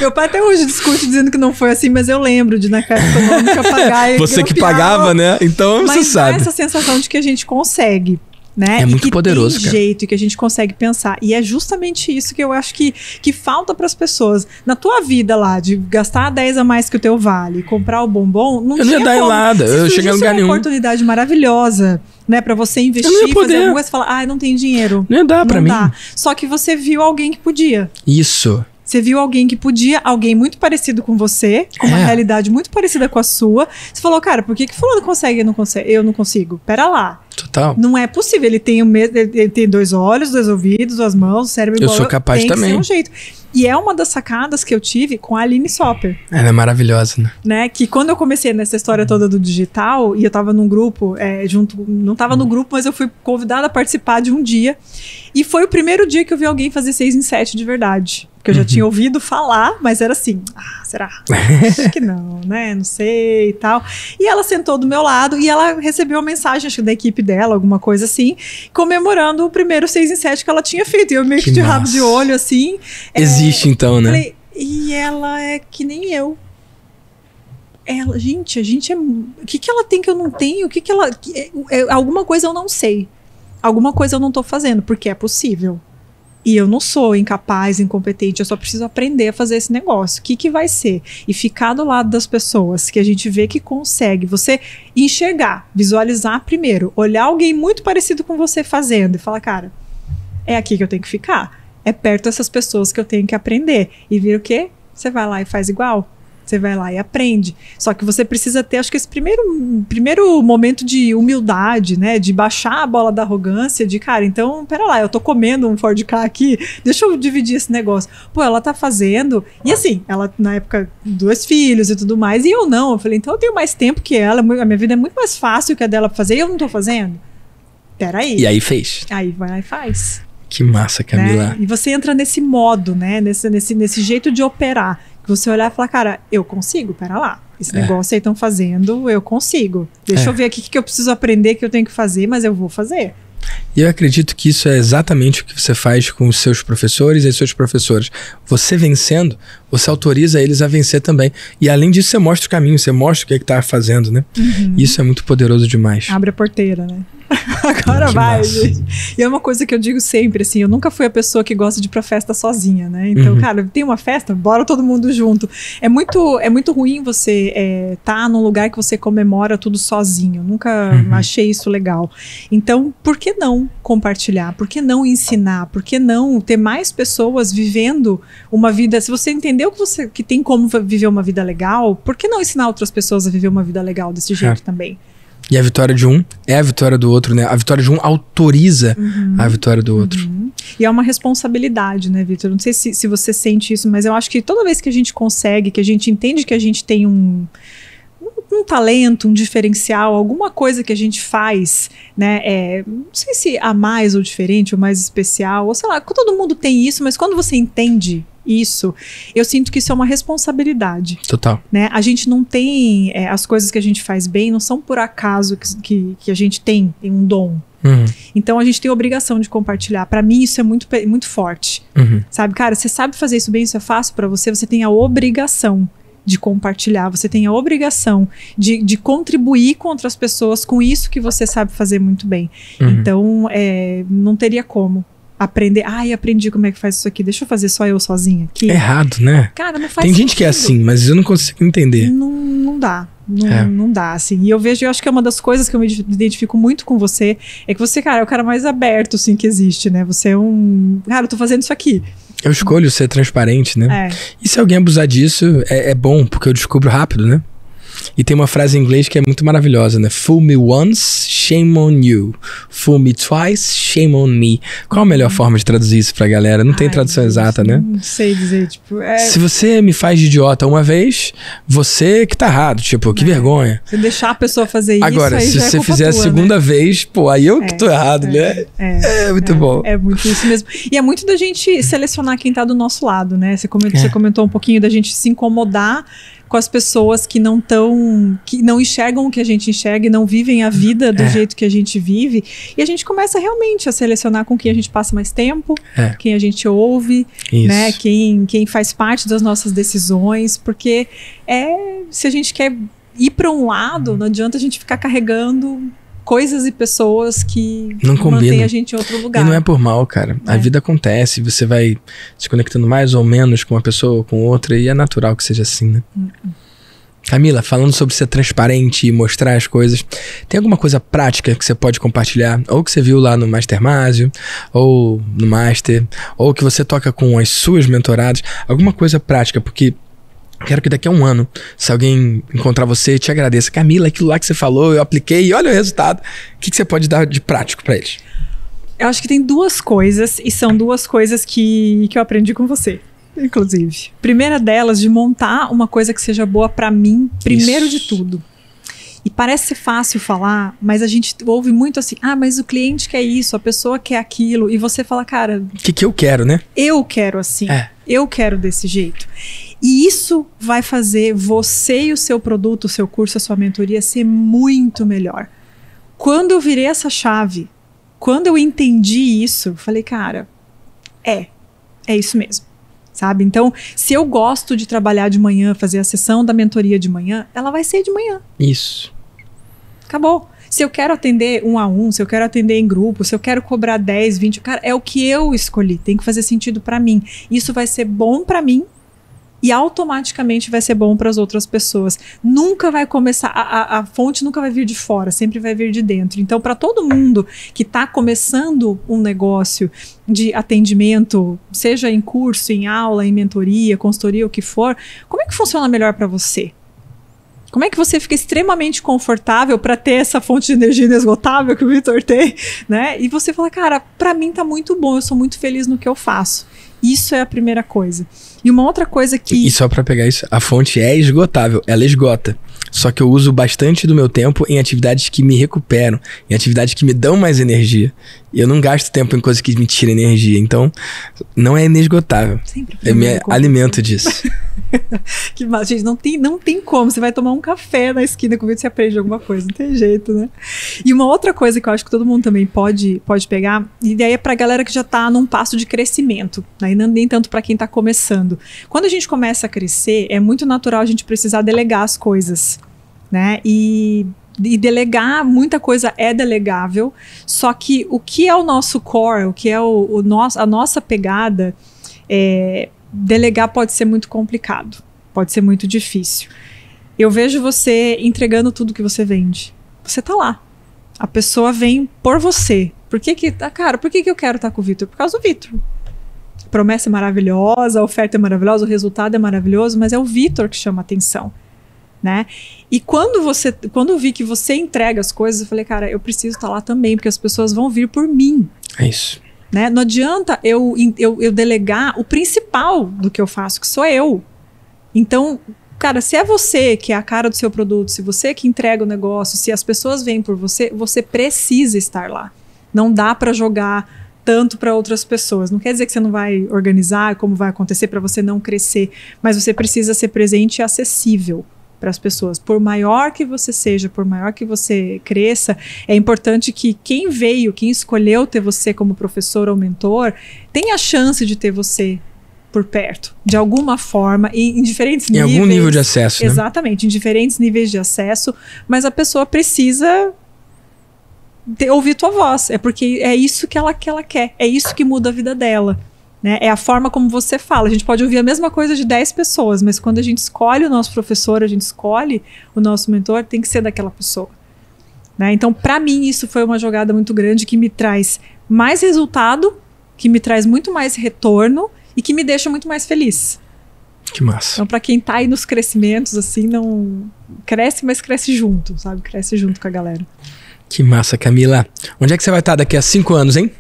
Meu pai até hoje discute dizendo que não foi assim, mas eu lembro de na Caixa Econômica pagar. Você que pagava, né? Então você sabe. Mas dá essa sensação de que a gente consegue. Né? É muito poderoso, tem jeito e que a gente consegue pensar. E é justamente isso que eu acho que falta para as pessoas. Na tua vida lá, de gastar 10 a mais que o teu vale, comprar o bombom, não tinha eu não ia dar em nada. Eu cheguei em lugar nenhum. Uma oportunidade maravilhosa, né, para você investir, fazer alguma coisa e falar, não tem dinheiro. Não ia dar para mim. Só que você viu alguém que podia. Isso. Você viu alguém que podia, alguém muito parecido com você, com uma realidade muito parecida com a sua. Você falou, cara, por que fulano consegue e eu não consigo? Pera lá. Total. Não é possível. Ele tem ele tem 2 olhos, 2 ouvidos, 2 mãos, o cérebro igual. Eu sou capaz também. Tem que ser um jeito. E é uma das sacadas que eu tive com a Aline Sopper. Ela é maravilhosa, né? Que quando eu comecei nessa história toda do digital, e eu tava num grupo, não tava no grupo, mas eu fui convidada a participar de um dia. E foi o primeiro dia que eu vi alguém fazer 6 em 7 de verdade. Porque eu já tinha ouvido falar, mas era assim, será? Acho que não, né? Não sei e tal. E ela sentou do meu lado e ela recebeu uma mensagem, acho que da equipe dela, alguma coisa assim, comemorando o primeiro 6 em 7 que ela tinha feito. E eu meio que de rabo de olho, assim. Existe então, né? Falei, e ela é que nem eu. ela, gente, a gente é... O que ela tem que eu não tenho? O que ela... alguma coisa eu não sei. Alguma coisa eu não tô fazendo, porque é possível. E eu não sou incapaz, incompetente, eu só preciso aprender a fazer esse negócio. O que vai ser? E ficar do lado das pessoas que a gente vê que consegue. Você enxergar, visualizar primeiro, olhar alguém muito parecido com você fazendo e falar, cara, é aqui que eu tenho que ficar. É perto dessas pessoas que eu tenho que aprender. E vira o quê? Você vai lá e faz igual. Você vai lá e aprende. Só que você precisa ter, acho que esse primeiro momento de humildade, né? De baixar a bola da arrogância, de, cara, então, pera lá, eu tô comendo um Ford Ka aqui, deixa eu dividir esse negócio. Pô, ela tá fazendo... E assim, ela, na época, 2 filhos e tudo mais, e eu não. Eu falei, então eu tenho mais tempo que ela, a minha vida é muito mais fácil que a dela pra fazer, e eu não tô fazendo. Peraí. E aí fez. Aí vai lá e faz. Que massa, Camila. Né? E você entra nesse modo, né? Nesse jeito de operar. Que você olhar e falar, cara, eu consigo, pera lá. Esse negócio aí estão fazendo, eu consigo. Deixa eu ver aqui o que eu preciso aprender, que eu tenho que fazer, mas eu vou fazer. E eu acredito que isso é exatamente o que você faz com os seus professores e as suas professoras. Você vencendo, você autoriza eles a vencer também. E além disso, você mostra o caminho, você mostra o que está fazendo, né? Uhum. Isso é muito poderoso demais. Abre a porteira, né? Agora vai, gente. E é uma coisa que eu digo sempre, assim, eu nunca fui a pessoa que gosta de ir pra festa sozinha, né? Então, cara, tem uma festa, bora todo mundo junto. É muito ruim você tá num lugar que você comemora tudo sozinho. Eu nunca achei isso legal. Então, por que não compartilhar? Por que não ensinar? Por que não ter mais pessoas vivendo uma vida... Se você entendeu que tem como viver uma vida legal, por que não ensinar outras pessoas a viver uma vida legal desse jeito também? E a vitória de um é a vitória do outro, né? A vitória de um autoriza a vitória do outro. E é uma responsabilidade, né, Vitor? Não sei se você sente isso, mas eu acho que toda vez que a gente consegue, que a gente entende que a gente tem um talento, um diferencial, alguma coisa que a gente faz, né? Não sei se a mais ou diferente, ou mais especial, ou sei lá, todo mundo tem isso, mas quando você entende isso, eu sinto que isso é uma responsabilidade. Total. Né? A gente não tem... as coisas que a gente faz bem não são por acaso que a gente tem um dom. Então a gente tem a obrigação de compartilhar. Para mim isso é muito, muito forte. Sabe, cara, você sabe fazer isso bem, isso é fácil para você, você tem a obrigação de compartilhar, você tem a obrigação de contribuir com outras pessoas com isso que você sabe fazer muito bem. Então, não teria como aprender. Eu aprendi como é que faz isso aqui, deixa eu fazer só eu sozinha aqui. É errado, né? Cara, não faz Tem gente que é assim, mas eu não consigo entender. Não dá. Não dá, assim. E eu acho que é uma das coisas que eu me identifico muito com você, é que você, cara, é o cara mais aberto, assim, que existe, né? Você é cara, eu tô fazendo isso aqui. Eu escolho ser transparente, né? E se alguém abusar disso, é bom, porque eu descubro rápido, né? E tem uma frase em inglês que é muito maravilhosa, né? Fool me once, shame on you. Fool me twice, shame on me. Qual a melhor forma de traduzir isso pra galera? Não tem tradução exata, né? Não sei dizer, tipo... Se você me faz de idiota uma vez, você que tá errado, tipo, que vergonha. Se deixar a pessoa fazer isso, agora, aí se já você culpa fizer tua, a segunda vez, pô, aí eu que tô errado, né? É muito bom. É muito isso mesmo. E é muito da gente selecionar quem tá do nosso lado, né? Você comentou um pouquinho da gente se incomodar com as pessoas que não enxergam o que a gente enxerga e não vivem a vida do jeito que a gente vive. E a gente começa realmente a selecionar com quem a gente passa mais tempo, quem a gente ouve, né? Quem faz parte das nossas decisões, porque se a gente quer ir para um lado, não adianta a gente ficar carregando coisas e pessoas que não mantêm a gente em outro lugar. E não é por mal, cara. A vida acontece, você vai se conectando mais ou menos com uma pessoa ou com outra, e é natural que seja assim, né? Camila, falando sobre ser transparente e mostrar as coisas, tem alguma coisa prática que você pode compartilhar? Ou que você viu lá no Master Másio, ou no Master, ou que você toca com as suas mentoradas? Alguma coisa prática, porque... quero que daqui a um ano, se alguém encontrar você, te agradeça. Camila, aquilo lá que você falou, eu apliquei e olha o resultado. O que você pode dar de prático pra eles? Eu acho que tem 2 coisas, e são 2 coisas que eu aprendi com você, inclusive. Primeira delas, de montar uma coisa que seja boa pra mim, primeiro de tudo. E parece ser fácil falar, mas a gente ouve muito assim, mas o cliente quer isso, a pessoa quer aquilo, e você fala, cara... O que eu quero, né? Eu quero assim, eu quero desse jeito. E isso vai fazer você e o seu produto, o seu curso, a sua mentoria ser muito melhor. Quando eu virei essa chave, quando eu entendi isso, falei, cara, é isso mesmo. sabe? Então, se eu gosto de trabalhar de manhã, fazer a sessão da mentoria de manhã, ela vai ser de manhã. Isso. Acabou. Se eu quero atender 1 a 1, se eu quero atender em grupo, se eu quero cobrar 10, 20, cara, é o que eu escolhi. Tem que fazer sentido para mim. Isso vai ser bom para mim e automaticamente vai ser bom para as outras pessoas. Nunca vai começar, a fonte nunca vai vir de fora, sempre vai vir de dentro. Então, para todo mundo que está começando um negócio de atendimento, seja em curso, em aula, em mentoria, consultoria, o que for, como é que funciona melhor para você? Como é que você fica extremamente confortável para ter essa fonte de energia inesgotável que o Vitor tem, né? E você fala, cara, para mim tá muito bom, eu sou muito feliz no que eu faço. Isso é a primeira coisa. E uma outra coisa que... E só para pegar isso, a fonte é esgotável, ela esgota. Só que eu uso bastante do meu tempo em atividades que me recuperam, em atividades que me dão mais energia. E eu não gasto tempo em coisas que me tiram energia. Então, não é inesgotável. Eu me alimento disso. Que mal, gente, não tem como. Você vai tomar um café na esquina com o Vitor e você aprende alguma coisa. Não tem jeito, né? E uma outra coisa que eu acho que todo mundo também pode pegar, e daí é pra galera que já tá num passo de crescimento, né? E nem tanto pra quem tá começando. Quando a gente começa a crescer, é muito natural a gente precisar delegar as coisas, né? E delegar, muita coisa é delegável, só que o que é o nosso core, o que é a nossa pegada, delegar pode ser muito complicado, pode ser muito difícil. Eu vejo você entregando tudo que você vende. Você tá lá. A pessoa vem por você. Por que eu quero estar com o Vitor? Por causa do Vitor. A promessa é maravilhosa, a oferta é maravilhosa, o resultado é maravilhoso, mas é o Vitor que chama a atenção. Né? E quando eu vi que você entrega as coisas, eu falei, cara, eu preciso estar lá também, porque as pessoas vão vir por mim. É isso. Né? Não adianta eu delegar o principal do que eu faço, que sou eu. Então, cara, se é você que é a cara do seu produto, se você que entrega o negócio, se as pessoas vêm por você, você precisa estar lá. Não dá para jogar tanto para outras pessoas. Não quer dizer que você não vai organizar, como vai acontecer para você não crescer, mas você precisa ser presente e acessível para as pessoas. Por maior que você seja, por maior que você cresça, é importante que quem escolheu ter você como professor ou mentor, tenha a chance de ter você por perto, de alguma forma, em diferentes níveis. Em algum nível de acesso, exatamente, né? Em diferentes níveis de acesso, mas a pessoa precisa ouvir tua voz, é porque é isso que ela quer, é isso que muda a vida dela. Né? É a forma como você fala. A gente pode ouvir a mesma coisa de 10 pessoas, mas quando a gente escolhe o nosso professor, a gente escolhe o nosso mentor, tem que ser daquela pessoa. Né? Então, para mim, isso foi uma jogada muito grande que me traz mais resultado, que me traz muito mais retorno e que me deixa muito mais feliz. Que massa. Então, para quem tá aí nos crescimentos, assim, não cresce, mas cresce junto, sabe? Cresce junto com a galera. Que massa, Camila. Onde é que você vai estar daqui a 5 anos, hein?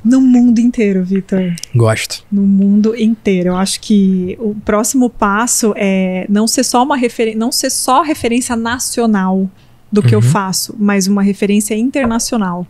No mundo inteiro, Vitor. Gosto. No mundo inteiro. Eu acho que o próximo passo é não ser só referência nacional do que eu faço, mas uma referência internacional.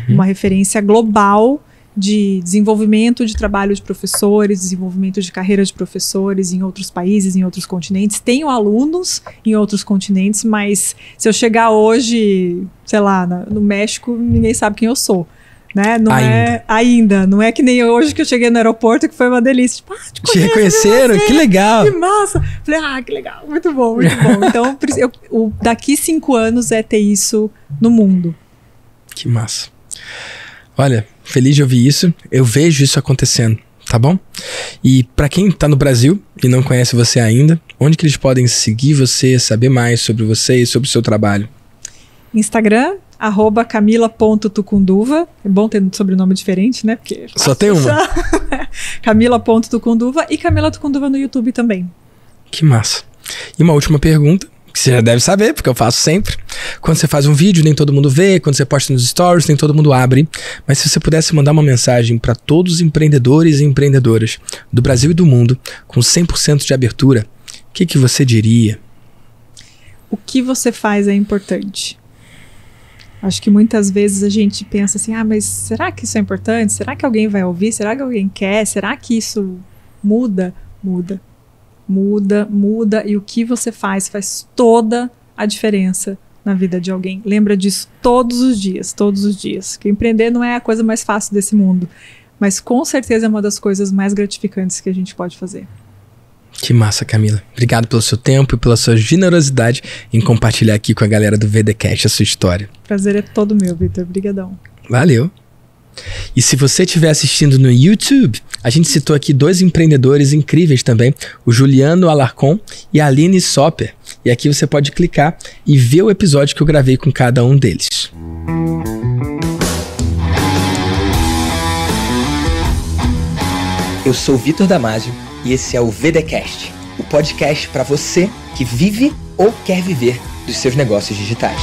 Uma referência global de desenvolvimento de trabalho de professores, desenvolvimento de carreira de professores em outros países, em outros continentes. Tenho alunos em outros continentes, mas se eu chegar hoje, sei lá, no México, ninguém sabe quem eu sou. Né? Não é que nem hoje que eu cheguei no aeroporto, que foi uma delícia. Tipo, te reconheceram? Que legal! Que massa! Falei, que legal, muito bom, muito bom. Então, daqui 5 anos é ter isso no mundo. Que massa. Olha, feliz de ouvir isso. Eu vejo isso acontecendo, tá bom? E pra quem tá no Brasil e não conhece você ainda, onde que eles podem seguir você, saber mais sobre você e sobre o seu trabalho? Instagram, @camila.tucunduva. É bom ter um sobrenome diferente, né? Porque só tem uma. Camila.tucunduva e Camila Tucunduva no YouTube também. Que massa. E uma última pergunta, que você já deve saber, porque eu faço sempre. Quando você faz um vídeo, nem todo mundo vê. Quando você posta nos stories, nem todo mundo abre. Mas se você pudesse mandar uma mensagem para todos os empreendedores e empreendedoras do Brasil e do mundo, com 100% de abertura, o que você diria? O que você faz é importante. Acho que muitas vezes a gente pensa assim, mas será que isso é importante? Será que alguém vai ouvir? Será que alguém quer? Será que isso muda? Muda. E o que você faz toda a diferença na vida de alguém. Lembra disso todos os dias. Que empreender não é a coisa mais fácil desse mundo. mas com certeza é uma das coisas mais gratificantes que a gente pode fazer. Que massa, Camila. Obrigado pelo seu tempo e pela sua generosidade em compartilhar aqui com a galera do VDcast a sua história. Prazer é todo meu, Vitor. Obrigadão. Valeu. E se você estiver assistindo no YouTube, a gente citou aqui 2 empreendedores incríveis também, o Juliano Alarcon e a Aline Soper. E aqui você pode clicar e ver o episódio que eu gravei com cada um deles. Eu sou o Vitor Damasio e esse é o VDcast, o podcast para você que vive ou quer viver dos seus negócios digitais.